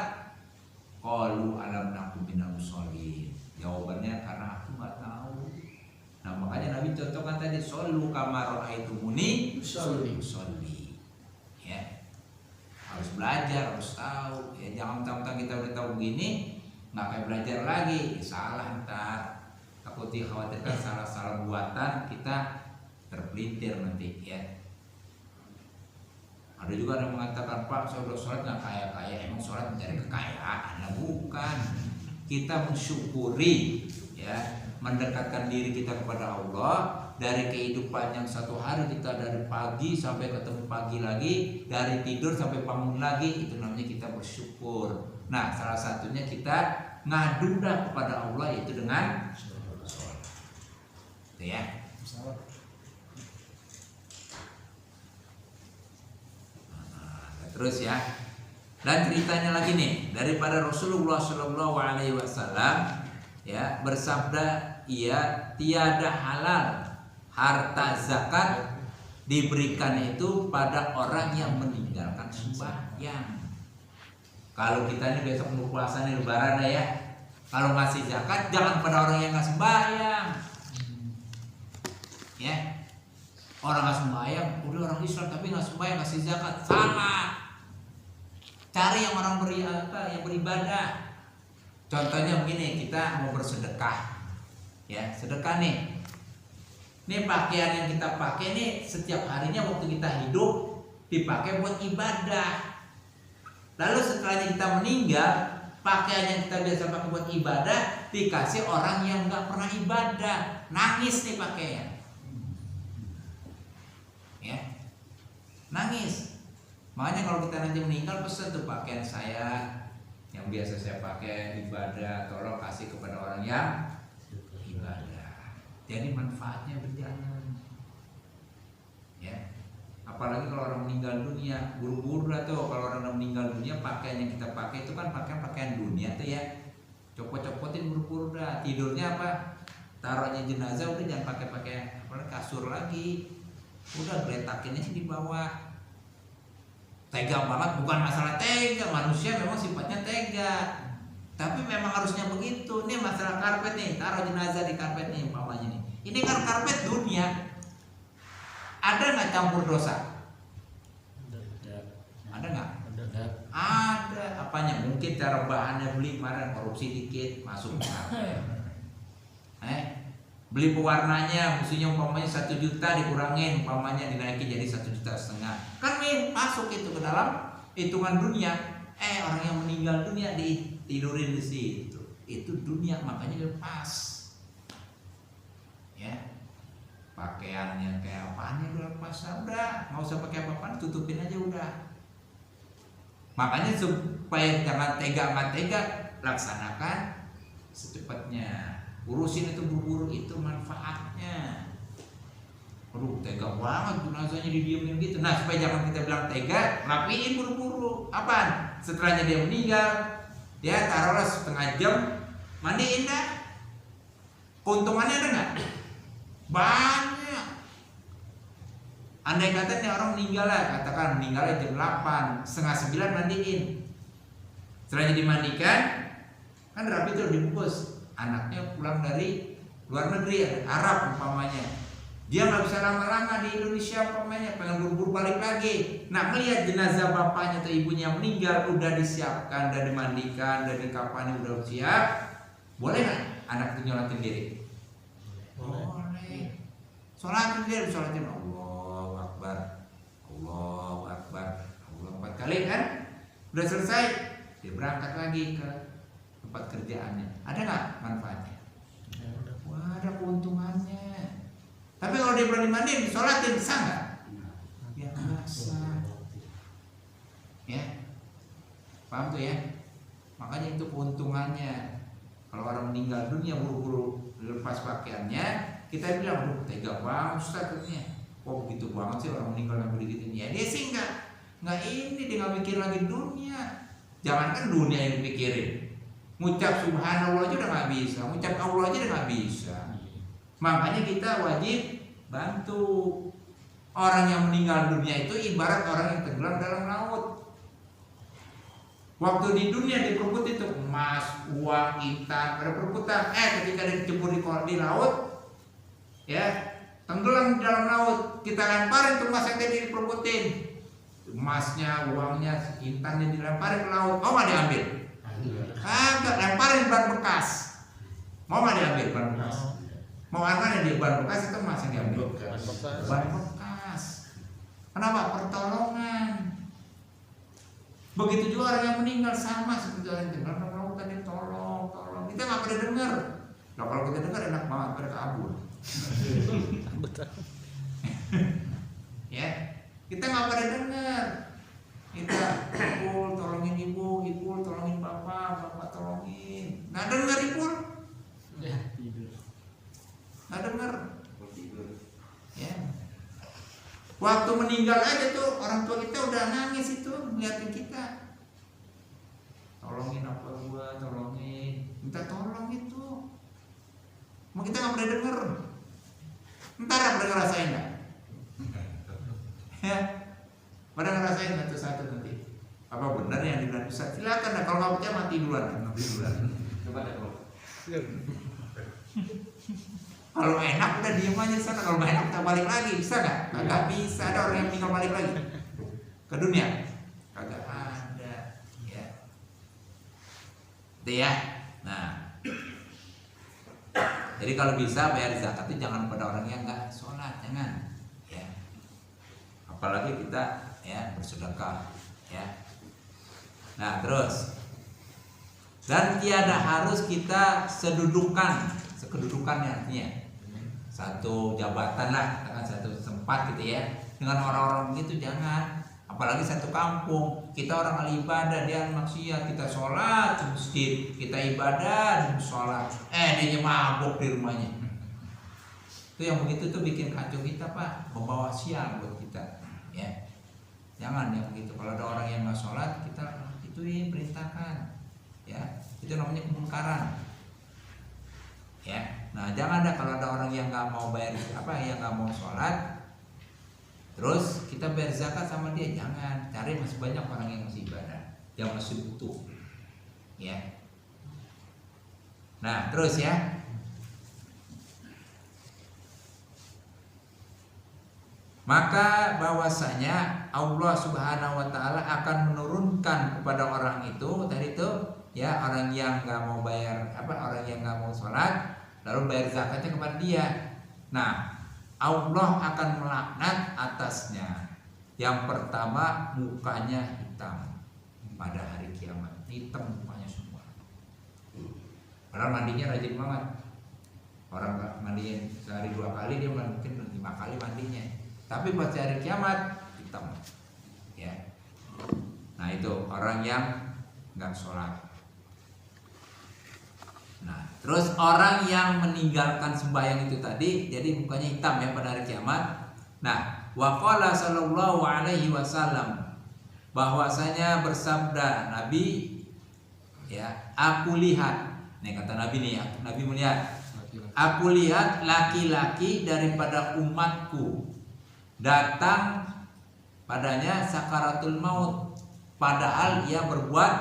Qalu alam nakum minal solin. Jawabannya karena aku nggak tahu. Nah makanya Nabi contohkan tadi, shollu kama ra'aitumuni usolli. Ya, harus belajar, harus tahu. Ya jangan mentang-mentang kita udah tahu begini nggak kayak belajar lagi, salah ntar. Takut dikhawatirkan salah-salah buatan kita terpelintir nanti ya. Ada juga yang mengatakan, Pak saya udah sholat nggak kaya-kaya. Emang sholat mencari kekayaan? Nah bukan. Kita mensyukuri ya, mendekatkan diri kita kepada Allah dari kehidupan yang satu hari kita dari pagi sampai ketemu pagi lagi, dari tidur sampai bangun lagi, itu namanya kita bersyukur. Nah salah satunya kita ngadu kepada Allah yaitu dengan sholat. Itu ya. Terus ya, dan ceritanya lagi nih daripada Rasulullah Shallallahu Alaihi Wasallam ya bersabda, ia tiada halal harta zakat diberikan itu pada orang yang meninggalkan sembahyang. Kalau kita ini besok mau puasa nih lebaran ya, kalau ngasih zakat jangan pada orang yang nggak sembahyang. Ya, orang nggak sembahyang, udah orang Islam tapi nggak sembahyang ngasih zakat, salah. Cari yang orang yang beribadah. Contohnya begini, kita mau bersedekah, ya sedekah nih. Ini pakaian yang kita pakai nih setiap harinya waktu kita hidup dipakai buat ibadah. Lalu setelahnya kita meninggal, pakaian yang kita biasa pakai buat ibadah dikasih orang yang nggak pernah ibadah, nangis nih pakaian, ya nangis. Makanya kalau kita nanti meninggal pesan tuh pakaian saya yang biasa saya pakai ibadah, tolong kasih kepada orang yang ibadah. Jadi manfaatnya berjalan. Ya. Apalagi kalau orang meninggal dunia, buru-buru lah tuh kalau orang meninggal dunia pakaian yang kita pakai itu kan pakaian dunia tuh ya. Copot-copotin buru-buru dah. Tidurnya apa? Taruhnya jenazah udah jangan pakai apalagi kasur lagi. Udah geletakinnya sih di bawah. Tega banget, bukan masalah tega, manusia memang sifatnya tega, tapi memang harusnya begitu. Ini masalah karpet nih, taruh jenazah di karpet nih umpamanya nih. Ini kan karpet dunia, ada nggak campur dosa? Ada nggak? Ada. Apanya? Mungkin cara bahannya beli kemarin korupsi dikit masuk karpet. Beli pewarnanya, musuhnya umpamanya 1 juta dikurangin, umpamanya dinaikin jadi 1,5 juta. Kan masuk itu ke dalam hitungan dunia. Orang yang meninggal dunia ditidurin di situ. Itu dunia, makanya lepas. Ya. pakaiannya kayak apaan udah lepas, udah nggak usah pakai apa-apa, tutupin aja udah. Makanya supaya jangan tega, laksanakan secepatnya, urusin itu buru-buru, itu manfaatnya. Aduh tega banget jenazahnya didiemin gitu. Nah supaya jangan kita bilang tega, rapiin buru-buru. Apaan? Setelahnya dia meninggal, ya taruhlah setengah jam, mandiin dah. Keuntungannya ada nggak? Banyak. Andai kata nih orang meninggal lah, katakan meninggalnya jam 8, setengah 9 mandiin. Setelahnya dimandikan, kan rapi tuh dibungkus. Anaknya pulang dari luar negeri, Arab umpamanya. Dia nggak bisa lama-lama di Indonesia umpamanya, pengen buru-buru balik lagi. Nah melihat jenazah bapaknya atau ibunya yang meninggal udah disiapkan, udah dimandikan, udah dikafani, udah siap, boleh nggak anak itu nyolatin diri? Boleh. Sholatin diri, sholatin Allahu Akbar, Allahu Akbar, Allah 4 kali kan? Udah selesai, dia berangkat lagi ke tempat kerjaannya. Ada nggak manfaatnya? Wah ada keuntungannya. Tapi kalau dia berani mandiin, sholatin, bisa nggak? Ya nggak sah. Ya, paham tuh ya? Makanya itu keuntungannya. Kalau orang meninggal dunia buru-buru lepas pakaiannya, kita bilang, aduh tega banget Ustaz katanya. Kok begitu banget sih orang meninggal yang begitu? Ya dia sih nggak ini, dia nggak mikir lagi dunia. Jangankan dunia yang dipikirin, ngucap subhanallah aja udah nggak bisa, ngucap Allah aja udah nggak bisa. Makanya kita wajib bantu. Orang yang meninggal dunia itu ibarat orang yang tenggelam dalam laut. Waktu di dunia diperebut itu emas, uang, intan, pada perebutan. Ketika dicebur di laut, ya tenggelam di dalam laut, kita lemparin tuh emas yang tadi diperebutin, emasnya, uangnya, intannya dilemparin ke laut. Mau nggak diambil? Kagak, lemparin ban bekas. Mau nggak diambil ban bekas? Mau apa yang di ban bekas itu emas yang diambil? Ban bekas. Kenapa? Pertolongan. Begitu juga orang yang meninggal sama seperti orang yang tenggelam dalam laut tadi, tolong. Kita nggak pada dengar. Nah kalau kita dengar enak banget pada kabur. Ya, kita nggak pada dengar. Kita Ipul tolongin ibu, Ipul tolongin bapak tolongin. Nggak dengar Ipul. Nggak dengar. Ya. Waktu meninggal aja tuh orang tua kita udah nangis itu ngeliatin kita. Tolongin apa gua, tolongin, minta tolong itu. Mau kita nggak pernah denger. Ntar pernah ngerasain nggak? Ya, pada ngerasain satu-satu nanti. Apa benar yang dibilang Ustaz? Silakan dah, kalau nggak percaya mati duluan. Coba deh kalau. Kalau enak udah diem aja sana. Kalau nggak enak kita balik lagi, bisa nggak? Nggak bisa. Ada orang yang meninggal balik lagi ke dunia? Kagak ada. Ya. Itu ya. Nah, jadi kalau bisa bayar zakat itu jangan pada orang yang nggak sholat, jangan. Ya. Apalagi kita ya bersedekah. Ya. Nah terus, dan tiada harus kita sekedudukannya artinya satu jabatan lah, katakan satu tempat gitu ya, dengan orang-orang begitu jangan. Apalagi satu kampung, kita orang ahli ibadah, dia maksiat, kita sholat di masjid, kita ibadah di sholat, dia mabuk di rumahnya. Itu yang begitu tuh bikin kacau kita Pak, membawa sial buat kita. Ya, jangan yang begitu. Kalau ada orang yang nggak sholat, kita ituin, perintahkan. Ya, itu namanya kemungkaran. Ya, nah jangan ada kalau ada orang yang nggak mau bayar yang nggak mau sholat, terus kita bayar zakat sama dia, jangan. Cari masih banyak orang yang masih ibadah, yang masih butuh. Ya. Nah terus ya, maka bahwasanya Allah Subhanahu wa Ta'ala akan menurunkan kepada orang itu tadi itu ya, orang yang nggak mau bayar orang yang nggak mau sholat lalu bayar zakatnya kepada dia. Nah Allah akan melaknat atasnya. Yang pertama mukanya hitam pada hari kiamat, hitam mukanya semua. Padahal mandinya rajin banget, Orang mandiin sehari 2 kali, dia mungkin 5 kali mandinya. Tapi pas hari kiamat hitam. Ya. Nah itu orang yang nggak sholat. Nah terus orang yang meninggalkan sembahyang itu tadi, jadi mukanya hitam ya pada hari kiamat. Nah waqala sallallahu alaihi wasallam, bahwasanya bersabda Nabi, ya, aku lihat, nih kata Nabi nih ya, Nabi melihat, aku lihat laki-laki daripada umatku datang padanya sakaratul maut, padahal ia berbuat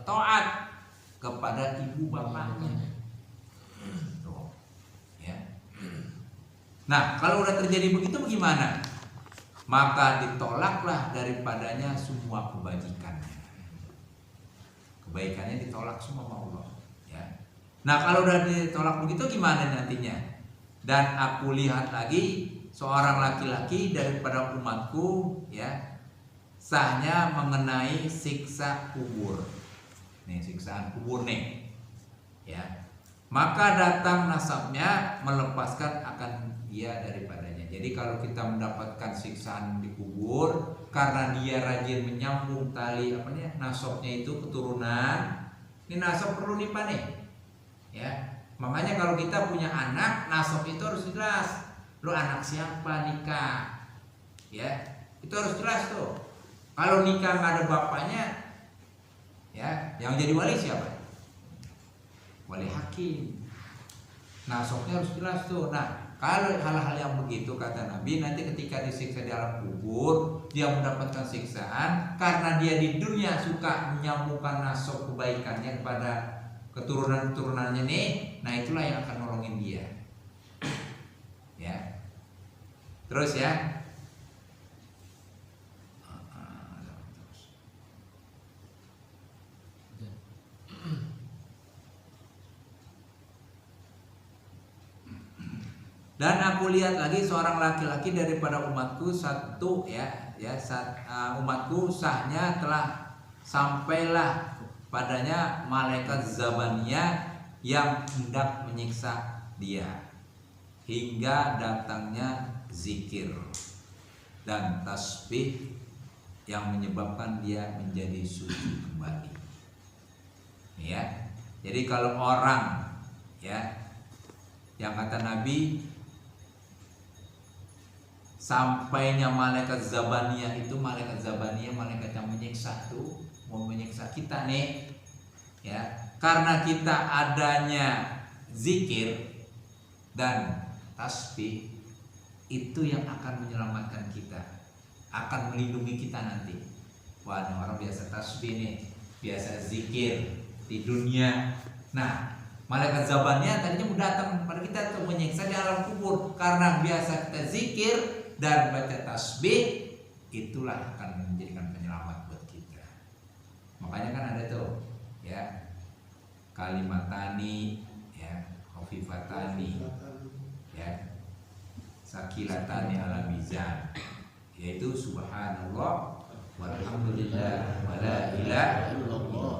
taat kepada ibu bapaknya. Tuh, ya. Nah kalau udah terjadi begitu bagaimana? Maka ditolaklah daripadanya semua kebajikannya. Kebaikannya ditolak semua sama Allah. Ya. Nah kalau udah ditolak begitu gimana nantinya? Dan aku lihat lagi seorang laki-laki daripada umatku, ya, sahnya mengenai siksa kubur. Nih siksaan kubur nih, ya. Maka datang nasabnya melepaskan akan dia daripadanya. Jadi kalau kita mendapatkan siksaan di kubur karena dia rajin menyambung tali nasabnya itu keturunan, ini nasab perlu nih Pak nih, ya. Makanya kalau kita punya anak, nasab itu harus jelas. Lu anak siapa nikah, ya, itu harus jelas tuh. Kalau nikah nggak ada bapaknya, ya, yang jadi wali siapa? Wali hakim. Nasabnya harus jelas tuh. Nah kalau hal-hal yang begitu kata Nabi, nanti ketika disiksa di alam kubur, dia mendapatkan siksaan karena dia di dunia suka menyambungkan nasab kebaikannya kepada keturunan-keturunannya nih. Nah itulah yang akan nolongin dia. Ya. Terus ya. Dan aku lihat lagi seorang laki-laki daripada umatku satu, umatku sahnya telah sampailah padanya malaikat Zabaniyah yang hendak menyiksa dia hingga datangnya zikir dan tasbih yang menyebabkan dia menjadi suci kembali. Ya, jadi kalau orang, ya, yang kata Nabi sampainya malaikat Zabaniyah itu, malaikat Zabaniyah malaikat yang menyiksa tuh, mau menyiksa kita nih, ya, karena kita adanya zikir dan tasbih itu yang akan menyelamatkan kita, akan melindungi kita nanti. Wah, ini orang biasa tasbih nih, biasa zikir di dunia. Nah, malaikat Zabaniyah tadinya mau datang pada kita tuh menyiksa di alam kubur karena biasa kita zikir dan baca tasbih, itulah akan menjadikan penyelamat buat kita. Makanya kan ada tuh, ya, kalimatani, ya, khafifatani, ya, sakilatani ala mizan, yaitu subhanallah walhamdulillah wala ilaha illallah.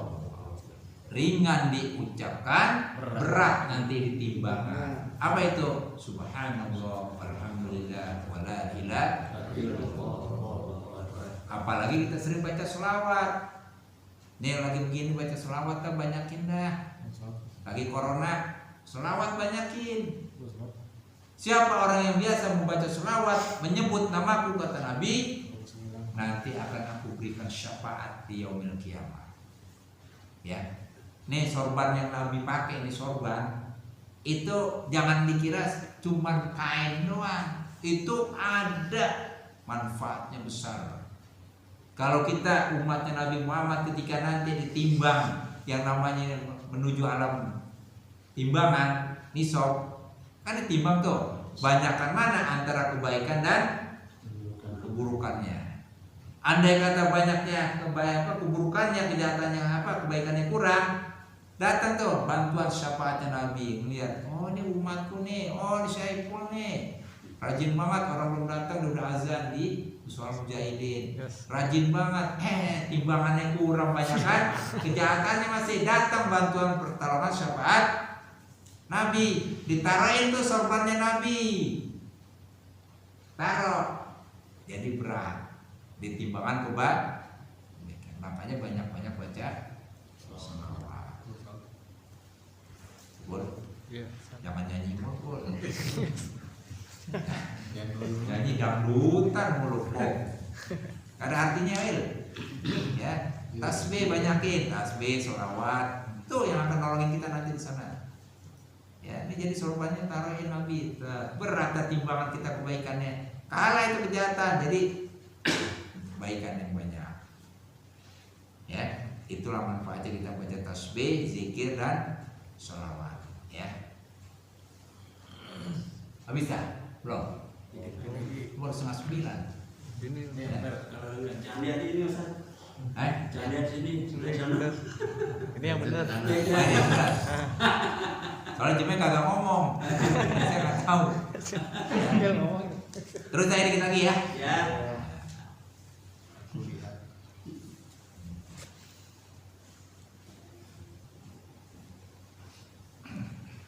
Ringan diucapkan, berat nanti ditimbangan. Apa itu? Subhanallah walhamdulillah wala ilaha illallah. Apalagi kita sering baca selawat. Nih lagi begini baca selawat kan banyakin dah. Lagi corona, selawat banyakin. Siapa orang yang biasa membaca selawat, menyebut namaku kata Nabi, nanti akan aku berikan syafaat di yaumil kiamah. Ya. Nih sorban yang Nabi pakai, ini sorban itu jangan dikira cuma kain doang, itu ada manfaatnya besar. Kalau kita umatnya Nabi Muhammad ketika nanti ditimbang yang namanya menuju alam timbangan nisab, kan ditimbang tuh banyakkan mana antara kebaikan dan keburukannya. Andai kata banyaknya keburukannya, kejahatannya kebaikannya kurang, datang tuh bantuan syafaatnya Nabi, melihat, oh ini umatku nih, oh ini Syaiful nih, rajin banget, orang belum datang udah azan di Musola Mujahidin, rajin banget, timbangannya kurang banyak kan, kejahatannya masih, datang bantuan pertolongan syafaat Nabi, ditaruhin tuh sorbannya Nabi, taruh, jadi berat ditimbangan kebaikan. Makanya banyak-banyak baca sholawat. Bol, jangan nyanyi mulu, nyanyi dangdutan mulu, ada artinya ya. Tasbih banyakin, tasbih, sholawat, itu yang akan nolongin kita nanti di sana. Ya, ini jadi sorbannya taruhin Nabi. Berat timbangan kita kebaikannya. Kalah itu kejahatan. Jadi kebaikan yang banyak. Ya, itulah manfaatnya kita baca tasbih, zikir dan sholawat. Ya. Habis dah? Belum? Baru 8:30. Jangan lihat ini Ustaz. Jangan lihat sini, sudah sana. Ini yang benar. Soalnya Jemnya kagak ngomong, saya nggak tahu. Terus saya dikit lagi ya. Ya.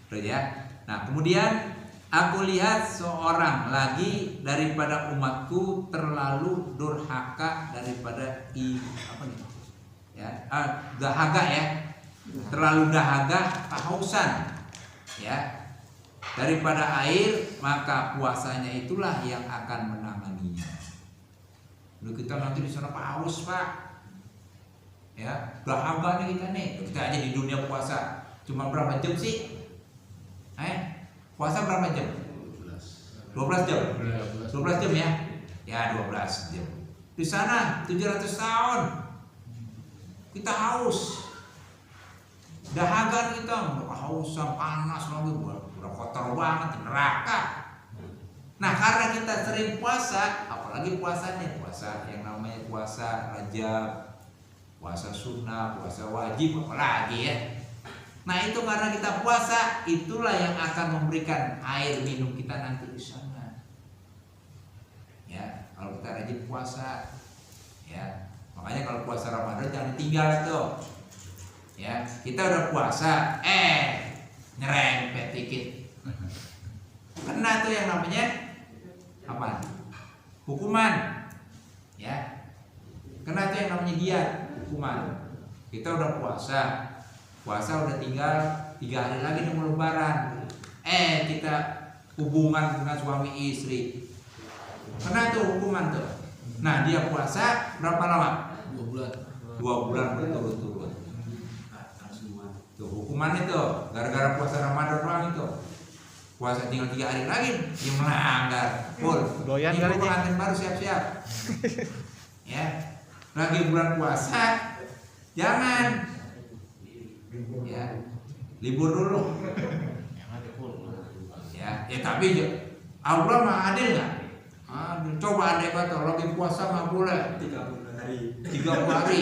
Terus ya. Nah kemudian aku lihat seorang lagi daripada umatku terlalu durhaka daripada dahaga ya, terlalu dahaga kehausan ya daripada air, maka puasanya itulah yang akan menanganinya. Lalu kita nanti di sana haus pak, ya dahaga nih kita aja di dunia puasa cuma berapa jam sih? Puasa berapa jam? 12 jam. 12 jam ya? Ya 12 jam. Di sana 700 tahun kita haus. Dahaga kita kehausan, panas lagi, udah kotor banget, neraka. Nah karena kita sering puasa, apalagi puasanya puasa yang namanya puasa Rajab, puasa sunnah, puasa wajib, apalagi ya. Nah itu karena kita puasa, itulah yang akan memberikan air minum kita nanti di sana. Ya, kalau kita rajin puasa, ya makanya kalau puasa Ramadan jangan ditinggal tuh. Ya, kita udah puasa, nyerempet dikit, kena tuh yang namanya apa? Hukuman. Ya, kena tuh yang namanya diat, hukuman. Kita udah puasa udah tinggal 3 hari lagi nih mau lebaran. Kita hubungan dengan suami istri, kena tuh hukuman tuh. Nah dia puasa berapa lama? 2 bulan. 2 bulan berturut-turut. Tuh hukuman itu gara-gara puasa Ramadan doang itu. Puasa tinggal 3 hari lagi dia melanggar. Full. Doyan Ini kali ini. pengantin baru siap-siap. Ya. Lagi bulan puasa jangan ya libur dulu. Ya tapi Allah mah adil nggak? Coba andai kata lagi puasa nggak boleh 30 hari. 30 hari.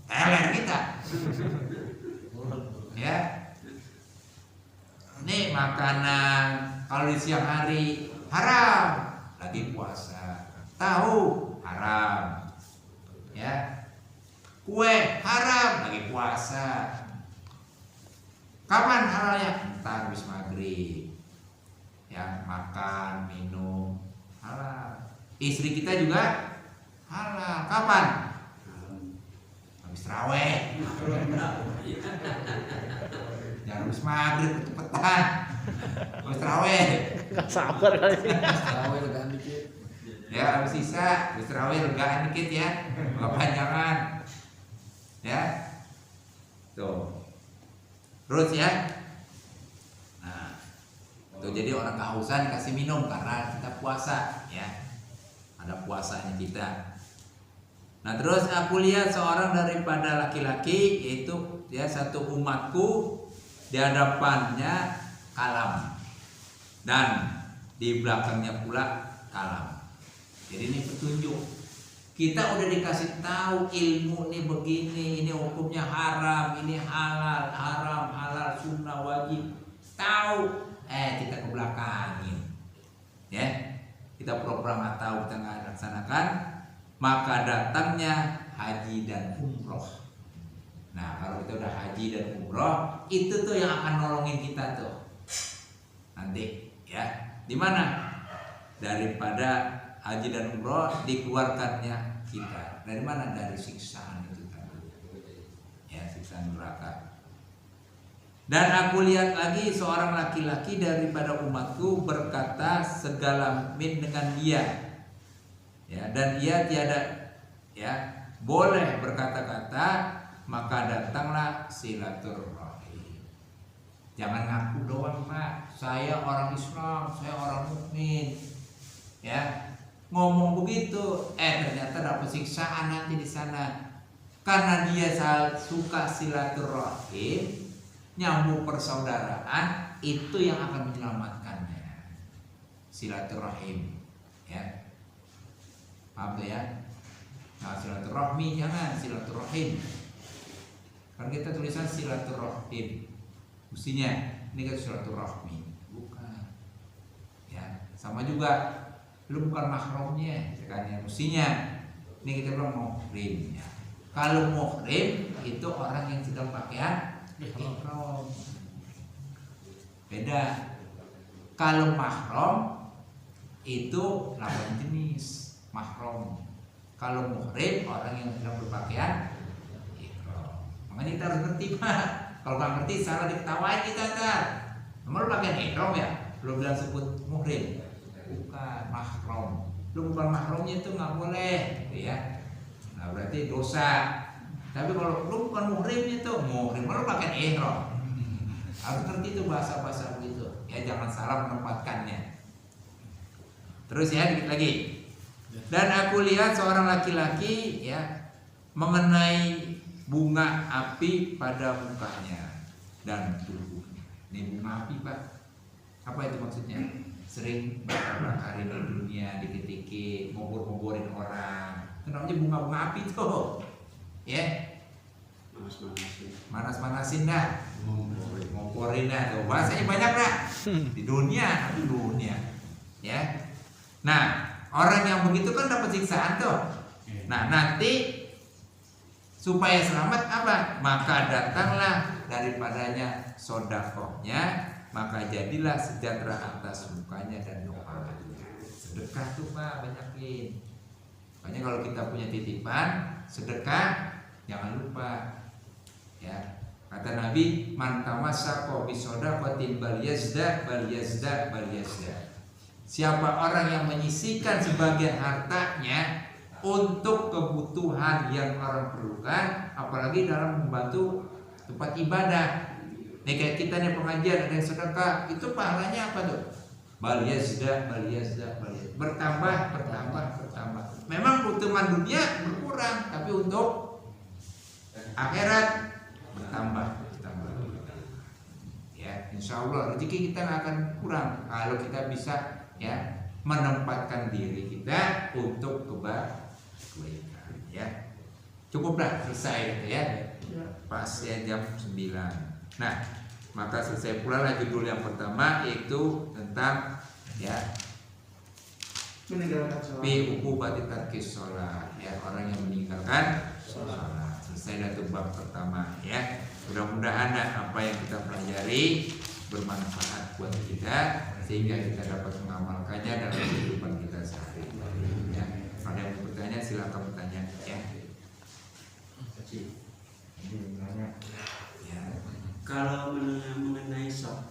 Teler kita. Ya. Nih makanan kalau di siang hari haram, lagi puasa. Tahu haram. Ya. Kue haram, lagi puasa. Kapan halalnya? Entar habis maghrib. Ya, makan, minum halal. Istri kita juga halal. Kapan? Habis raweh. Jangan habis maghrib, cepetan. Habis raweh. Gak sabar kali ini. Tarawih legaan dikit. Ya, habis sisa, habis raweh legaan dikit ya. Kepanjangan. Ya. Tuh. Terus ya. Nah, tuh jadi orang kehausan kasih minum karena kita puasa ya. Ada puasanya kita. Nah, terus aku lihat seorang daripada laki-laki, yaitu ya satu umatku, di hadapannya kalam dan di belakangnya pula kalam. Jadi ini petunjuk. Kita udah dikasih tahu ilmu nih begini, ini hukumnya haram, ini halal, haram, halal, sunnah, wajib. Tahu, kita kebelakangin, ya. Kita pura-pura nggak tahu, kita nggak laksanakan, maka datangnya haji dan umroh. Nah, kalau kita udah haji dan umroh, itu tuh yang akan nolongin kita tuh. Nanti ya. Di mana? Daripada haji dan umroh dikeluarkannya kita. Dari mana? Dari siksaan itu tadi. Ya, siksaan neraka. Dan aku lihat lagi seorang laki-laki daripada umatku berkata segala min dengan dia. Ya, dan ia tiada ya boleh berkata-kata, maka datanglah silaturahim. Jangan ngaku doang, Pak. Saya orang Islam, saya orang mukmin. Ya, ngomong begitu, ternyata dapat siksaan nanti di sana. Karena dia suka silaturahim, nyambung persaudaraan, itu yang akan menyelamatkannya. Silaturahim, ya. Paham tuh ya? Nah, silaturahmi jangan, silaturahim. Kan kita tulisan silaturahim. Mestinya ini kan silaturahmi, bukan. Ya, sama juga lu bukan mahramnya, kan ya. Mestinya ini kita bilang muhrim ya. Kalau muhrim itu orang yang sedang pakaian ihram. Beda. Kalau mahram itu lawan jenis mahram. Kalau muhrim orang yang sedang berpakaian ihram. Makanya kita harus ngerti, Pak. Kalau nggak ngerti salah diketawain kita ntar. Nomor lu pakaian ihram ya, lu bilang sebut muhrim. Bukan mahram. Lu bukan mahramnya itu nggak boleh, gitu ya. Nah berarti dosa. Tapi kalau lu bukan muhrimnya itu muhrim, lu pakaian ihram. Harus ngerti itu bahasa-bahasa begitu. Ya jangan salah menempatkannya. Terus ya dikit lagi. Dan aku lihat seorang laki-laki ya mengenai bunga api pada mukanya dan tubuhnya. Ini bunga api, Pak. Apa itu maksudnya? Sering bakar-bakarin di dunia, dikit-dikit, ngobor-ngoborin orang. Itu namanya bunga-bunga api tuh. Ya. Manas-manasin dah. Ngomporin dah tuh. Bahasanya banyak dah. Di dunia, tapi dunia. Ya. Nah, orang yang begitu kan dapat siksaan tuh. Nah, nanti supaya selamat apa? Maka datanglah daripadanya sodakohnya, maka jadilah sejahtera atas mukanya dan kepalanya. Sedekah tuh, Pak, banyakin. Makanya kalau kita punya titipan sedekah, jangan lupa. Ya, kata Nabi, man tamassaka bi shadaqatin bal yazda. Siapa orang yang menyisihkan sebagian hartanya untuk kebutuhan yang orang perlukan, apalagi dalam membantu tempat ibadah. Nih kayak kita nih pengajian ada yang sedekah, itu pahalanya apa tuh? Bal yazda. Bertambah. Memang keuntungan dunia berkurang, tapi untuk akhirat bertambah. Ya, insya Allah rezeki kita nggak akan kurang kalau kita bisa ya menempatkan diri kita untuk kebaikan. Ya, cukuplah selesai gitu ya. Pas ya jam 9. Nah, maka selesai pula lah judul yang pertama, yaitu tentang ya meninggalkan sholat. Fi uqubati tarkis sholat, ya orang yang meninggalkan sholat. Selesai dari bab pertama ya. Mudah-mudahan apa yang kita pelajari bermanfaat buat kita sehingga kita dapat mengamalkannya dalam kehidupan kita sehari-hari. Ya. Ada yang bertanya silakan bertanya ya. Ya. Kalau mengenai sok,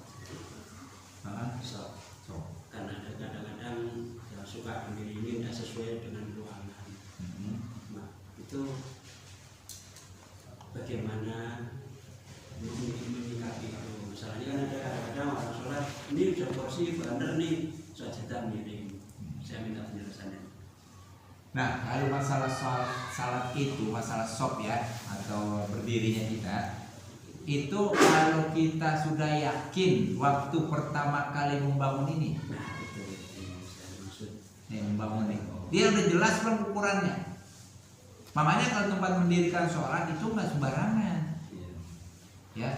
karena ada kadang-kadang yang suka ini tidak sesuai dengan ruangan. Nah, itu bagaimana menyikapi itu? Misalnya kan ada kadang-kadang orang sholat ini udah porsi bener nih, sajadah miring. Saya minta penjelasannya. Nah, kalau masalah salat itu, masalah sop ya atau berdirinya kita, itu kalau kita sudah yakin waktu pertama kali membangun ini, Nah, itu yang saya maksud. nih membangun ini, dia udah jelas belum ukurannya. Makanya kalau tempat mendirikan sholat itu nggak sembarangan, ya.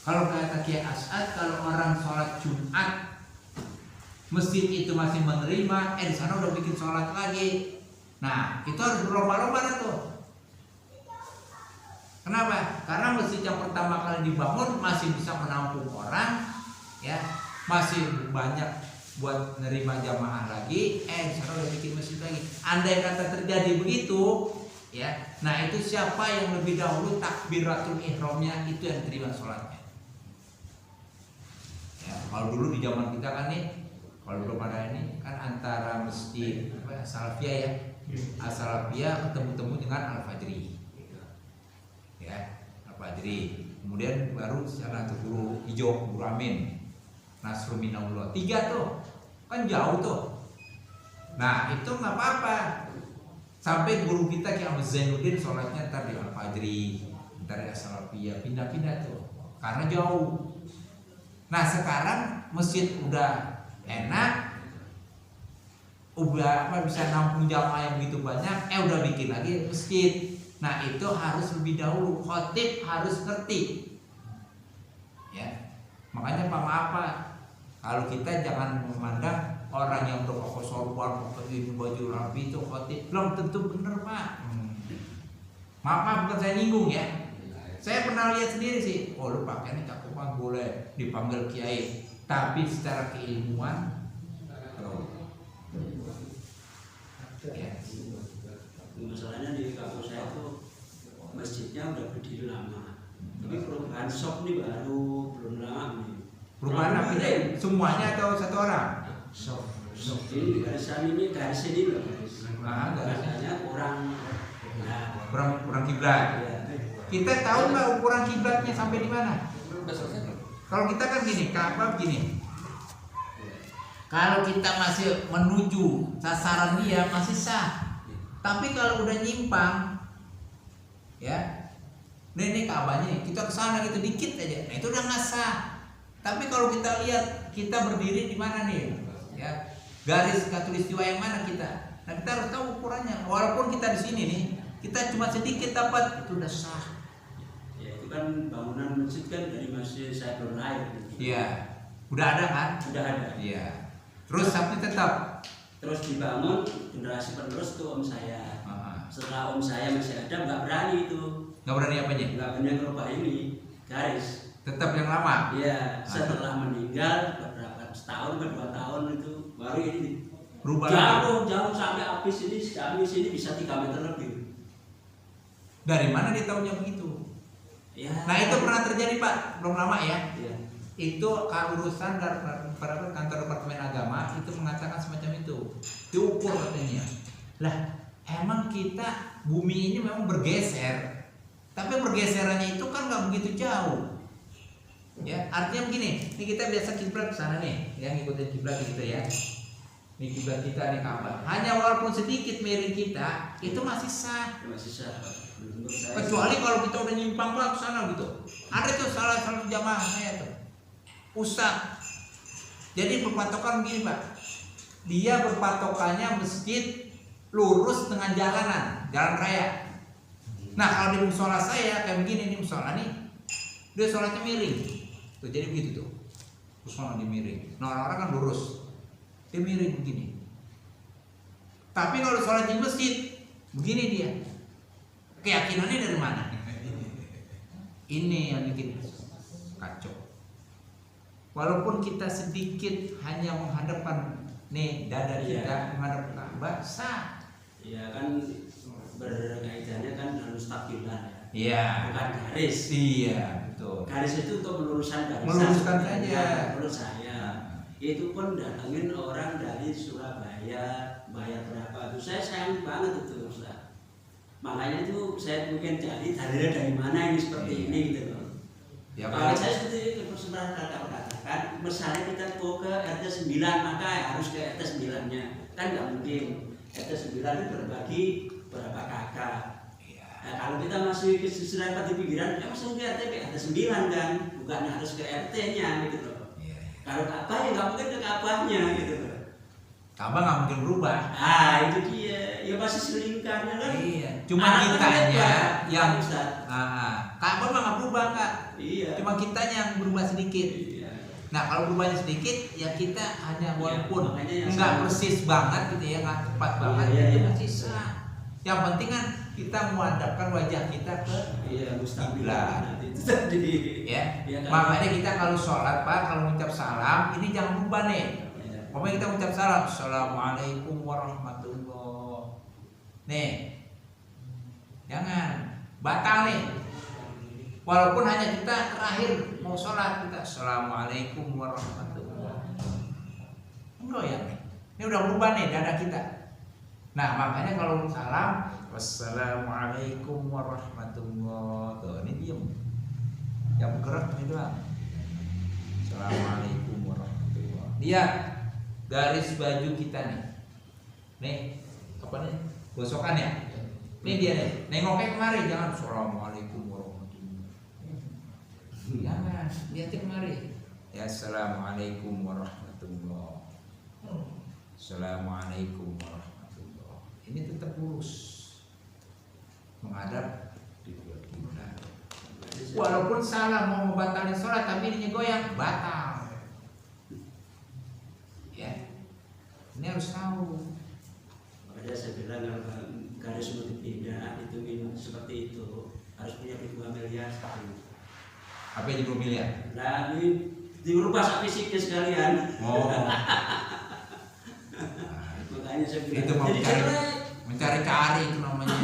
Kalau kata Kiai As'ad, kalau orang sholat Jumat masjid itu masih menerima, di sana udah bikin sholat lagi. Nah, itu harus berlomba-lomba tuh. Kenapa? Karena masjid yang pertama kali dibangun masih bisa menampung orang, ya, masih banyak buat nerima jamaah lagi. Sekarang udah bikin masjid lagi. Andai kata terjadi begitu, ya, nah itu siapa yang lebih dahulu takbiratul ihramnya itu yang terima sholatnya. Ya, kalau dulu di zaman kita kan nih, kalau belum ada ini kan antara masjid Salafiyah ya, Salafiyah ketemu-temu dengan Al-Fajri. Ya, Al-Fajri. Kemudian baru sana tuh Guru Hijau, Guru Amin, Nasrul Minallah. 3 tuh. Kan jauh tuh. Nah, itu nggak apa-apa. Sampai guru kita Ki Ahmad Zainuddin sholatnya ntar di Al-Fajri, ntar di Salafiyah, pindah-pindah tuh. Karena jauh. Nah, sekarang masjid udah enak. Udah bisa nampung jamaah yang begitu banyak, udah bikin lagi masjid. Nah, itu harus lebih dahulu, khotib harus ngerti. Ya. Makanya apa kalau kita jangan memandang orang yang berpakai sorban, pakai baju rapi itu khotib, belum tentu benar, Pak. Maaf, bukan saya nyinggung ya. Saya pernah lihat sendiri sih. Oh, lu pakainya cakupan boleh dipanggil kiai, tapi secara keilmuan ya. Masalahnya di kampus saya tuh masjidnya udah berdiri lama, tapi perubahan shop nih baru belum lama nih. Perubahan apa nih? Semuanya atau satu orang? Shop ini garisan ini garis ini loh garis. Garisnya kurang kiblat. Ya. Kita tahu nggak ukuran kiblatnya sampai di mana? Kalau kita kan gini, Ka'bah begini. Kalau kita masih menuju sasaran dia masih sah. Tapi kalau udah nyimpang, ya, ini Ka'bahnya, kita kesana gitu dikit aja, nah itu udah nggak sah. Tapi kalau kita lihat kita berdiri di mana nih, ya, garis khatulistiwa yang mana kita, nah kita harus tahu ukurannya. Walaupun kita di sini nih, kita cuma sedikit dapat, itu udah sah. Ya itu kan bangunan masjid kan dari Masjid Saiful Air. Iya, udah ada kan? Udah ada. Iya. Terus tapi tetap. Terus dibangun generasi penerus tuh om saya. Setelah om saya masih ada nggak berani itu. Nggak berani apanya? Nggak berani ngerubah ini garis. Tetap yang lama. Iya. Setelah meninggal beberapa setahun ke 2 tahun itu baru ini Berubah jauh sampai habis ini kami sini bisa 3 meter lebih. Dari mana dia tahunya begitu? Ya. Nah itu pernah terjadi Pak, belum lama ya. Iya. Itu urusan dari kantor departemen agama itu mengatakan semacam itu, diukur katanya. Lah emang kita bumi ini memang bergeser, tapi bergeserannya itu kan nggak begitu jauh. Ya artinya begini, ini kita biasa kiblat sana nih, yang ngikutin kiblat gitu ya. Ini kiblat kita nih Ka'bah. Hanya walaupun sedikit miring kita, itu masih sah. Masih sah. Kecuali kalau kita udah nyimpang ke sana gitu. Ada tuh salah satu jamaah saya tuh, Ustaz. Jadi berpatokan begini Pak, dia berpatokannya masjid lurus dengan jalan raya. Nah kalau di musola saya kayak begini nih musola nih, dia sholatnya miring, tuh jadi begitu tuh, musola dia miring. Nah orang-orang kan lurus, dia miring begini. Tapi kalau sholat di masjid, begini dia. Keyakinannya dari mana? Ini yang bikin kacau. Walaupun kita sedikit hanya menghadapkan nih dada kita menghadap Ka'bah sah. Iya kan berkaitannya kan dengan stabilan ya. Iya. Bukan garis. Iya betul. Garis itu untuk meluruskan garis. Meluruskan saja. Menurut saya itu pun datangin orang dari Surabaya, bayar berapa? Itu saya sayang banget itu Ustaz. Makanya itu saya mungkin cari dalilnya dari mana ini seperti ini gitu loh. Ya, kalau saya seperti itu pernah katakan, misalnya kita mau ke RT 9 maka harus ke RT 9-nya. Kan nggak mungkin. RT 9 itu berbagi berapa kakak. Nah, kalau kita masih kesusahan di pikiran, ya masuk ke RT 9 kan, bukan harus ke RT-nya gitu loh. Kalau Ka'bah ya nggak mungkin ke Ka'bahnya gitu loh. Ka'bah nggak mungkin berubah. Ah itu dia, ya pasti selingkarnya kan. Iya. Cuma kitanya yang Ka'bah mah nggak berubah nggak. Iya. Cuma kitanya yang berubah sedikit. Iya. Nah kalau berubahnya sedikit, ya kita hanya walaupun makanya yang nggak sama. persis banget gitu ya, nggak tepat banget, Iya, itu iya. masih sah. Yang penting kan kita menghadapkan wajah kita ke Iya, mustahil kiblat. itu tadi. Ya. Iya, kan? Makanya kita kalau sholat Pak, kalau mengucap salam ini jangan lupa nih. Iya. Pokoknya kita mengucap salam, Assalamualaikum warahmatullah. Nih, jangan batal nih. Walaupun hanya kita terakhir mau sholat kita Assalamualaikum warahmatullah. Enggak ya nih. Ini udah berubah nih dada kita. Nah makanya kalau salam Wassalamualaikum warahmatullah. Tuh ini diem. Yang bergerak ini doang. Assalamualaikum warahmatullah. Lihat garis baju kita nih. Nih apa nih? Gosokan ya. Ini dia nih. Nengoknya kemari jangan Assalamualaikum warahmatullah. Jangan lihatnya kemari. Ya Assalamualaikum warahmatullah. Assalamualaikum warahmatullah. Ini tetap lurus menghadap kiblat. Walaupun salah mau membatalkan sholat tapi ini goyang batal. Ya, ini harus tahu. Makanya saya bilang kalau garis motif pindah itu seperti itu harus punya 2 miliar sekali. Apa yang 2 miliar? Nah ini dirubah fisiknya sekalian. Oh. Makanya saya bilang Itu mau jadi jelek. mencari-cari itu namanya.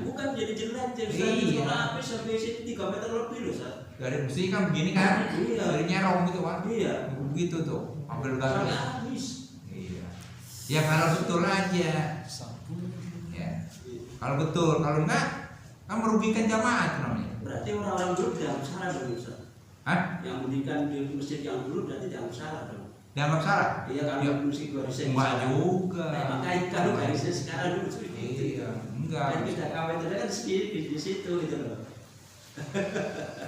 Bukan jadi jelek, jadi Iya. habis sampai situ 3 meter lebih loh Ustaz. Dari besi kan begini kan? Iya. Dari nyerong gitu kan? Iya. Begitu tuh, ambil Sampai garis. habis. Iya. Ya kalau betul aja. Ya. Kalau betul, kalau enggak kan merugikan jamaah itu namanya. Berarti orang-orang dulu dianggap salah dong Ustaz. Hah? Yang mendirikan di masjid yang dulu berarti dianggap salah dong. Dianggap salah? Iya kalau Ya. musik garisnya Enggak juga. Nah, makanya kalau garisnya sekarang dulu seperti itu. Iya, enggak. Kan kita kawin itu kan sedikit di situ gitu loh.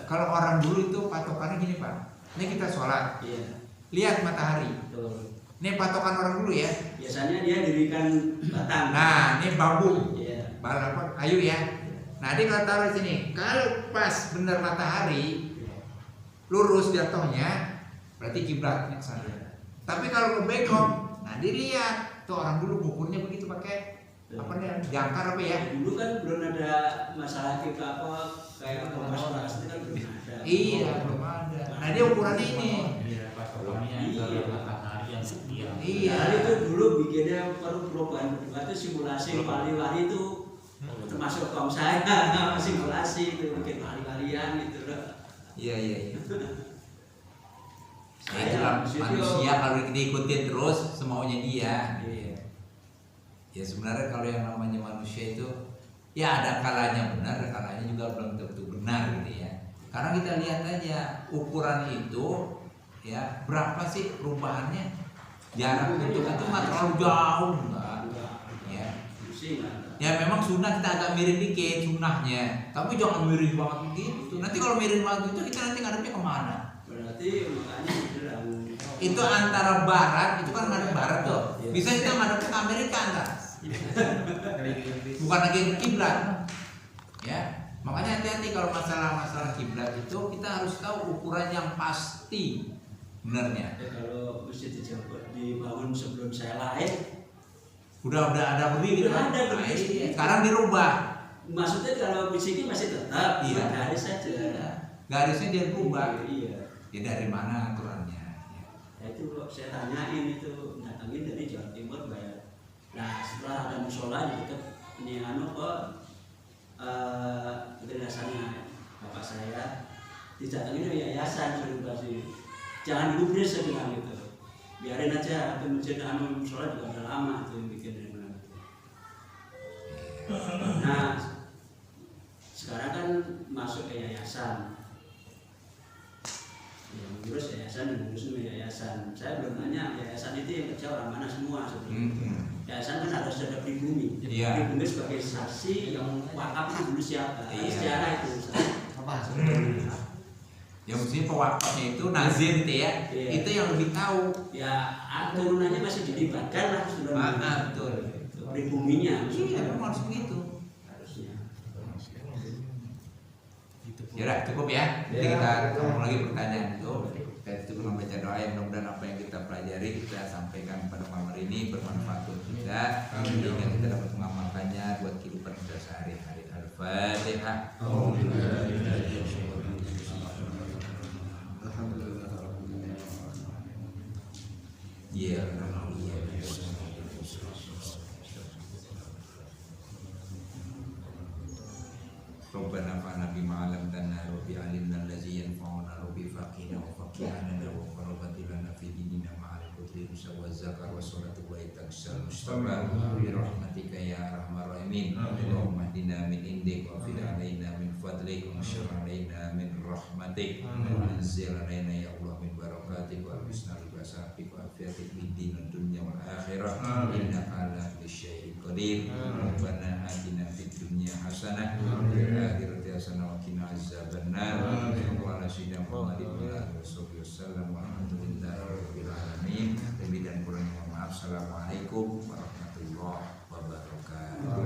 Kalau orang dulu itu patokannya gini Pak. Ini kita sholat, Iya. lihat matahari. Betul. Ini patokan orang dulu ya. Biasanya dia dirikan batang. Nah, ini bambu, Iya. apa? Kayu ya. Nah, dia kalau taruh di sini, kalau pas benar matahari lurus jatuhnya, berarti kiblatnya ke sana. Tapi kalau kebengkok, nah dilihat tuh orang dulu ngukurnya begitu pakai apa nih jangkar apa ya? Dulu kan belum ada masalah kita apa kayak kompas plastik kan belum ada. Iya, belum ada. Nah, dia ukurannya ini. Iya. Iya. Nah, itu dulu bikinnya perlu perubahan kedua itu simulasi wali-wali itu termasuk kaum saya simulasi itu bikin wali-walian gitu loh. Iya, iya, iya. Nah, Saya itulah maksudnya- manusia kalau diikutin terus semaunya dia. Iya. Ya sebenarnya kalau yang namanya manusia itu ya ada kalanya benar, ada kalanya juga belum tentu benar gitu ya. Karena kita lihat aja ukuran itu ya berapa sih perubahannya? Jarak untuk itu nggak terlalu jauh enggak. Ya. Pusing kan. Ya memang sunnah kita agak miring dikit sunnahnya, tapi jangan miring banget begitu. Nanti kalau miring banget itu kita nanti ngadepnya kemana? Berarti makanya dibilang Itu antara barat, itu kan ngadep barat tuh. Bisa kita ngadepnya ke Amerika entar. Bukan lagi ke kiblat. Ya, makanya hati-hati kalau masalah kiblat itu kita harus tahu ukuran yang pasti benarnya. ya, kalau masjid dibangun sebelum saya lahir, Udah ada berdiri Udah kan? ada Nah, berdiri. iya. Sekarang dirubah. maksudnya kalau musiknya masih tetap Iya. garis saja. Iya. Garisnya dia berubah. Iya. Ya dari mana aturannya? Ya. Ya itu kok saya tanyain itu datangin dari Jawa Timur bayar. Nah setelah ada musola di dekat ini kok itu yayasannya bapak saya didatangin dari yayasan suruh kasih jangan digubris saya bilang gitu biarin aja itu masjid musola juga udah lama itu yang bikin dari mana. Nah sekarang kan masuk ke yayasan. Ya, mengurus yayasan dan mengurus yayasan. Saya belum nanya yayasan itu yang kerja orang mana semua sebetulnya. Yayasan kan harus ada pribumi. Iya. Pribumi sebagai saksi yang wakaf itu dulu siapa? Iya. Sejarah itu. Apa? Ya mestinya pewakafnya itu nazir gitu ya. Iya. Itu yang lebih tahu. Ya turunannya masih dilibatkan lah sudah. Betul. Pribuminya. Iya, memang harus begitu. Harusnya. Ya udah cukup ya. Nanti Ya. kita ketemu lagi pertanyaan itu. Kita tutup membaca doa yang mudah-mudahan apa yang kita pelajari kita sampaikan pada malam hari ini bermanfaat untuk kita. Sehingga kita dapat mengamalkannya buat kehidupan kita Al-Fatihah. Iya, Rabbana fa'na bima 'allamtana rabbi 'allimna allazi yanfa'una rabbi faqina wa faqihna wa qarrabati lana fi dinina ma'al qudri wa zakar wa salatu wa taksal mustafa bi rahmatika ya arhamar rahimin. Allahumma hdina min indik wa fid 'alaina min fadlik wa syur 'alaina min rahmatik wa anzil 'alaina ya Allah min barakatik wa bisna libasafik wa afiatik fid din dunya wal akhirah innaka ala kulli syai'in qadir. Rabbana atina fid dunya hasanah akhirati hasanah wa qina azabannar. Wa ala sayyidina Muhammadin wa alihi wasallam wa alhamdulillahi rabbil alamin. Lebih dan kurangnya maaf. Assalamualaikum warahmatullahi wabarakatuh.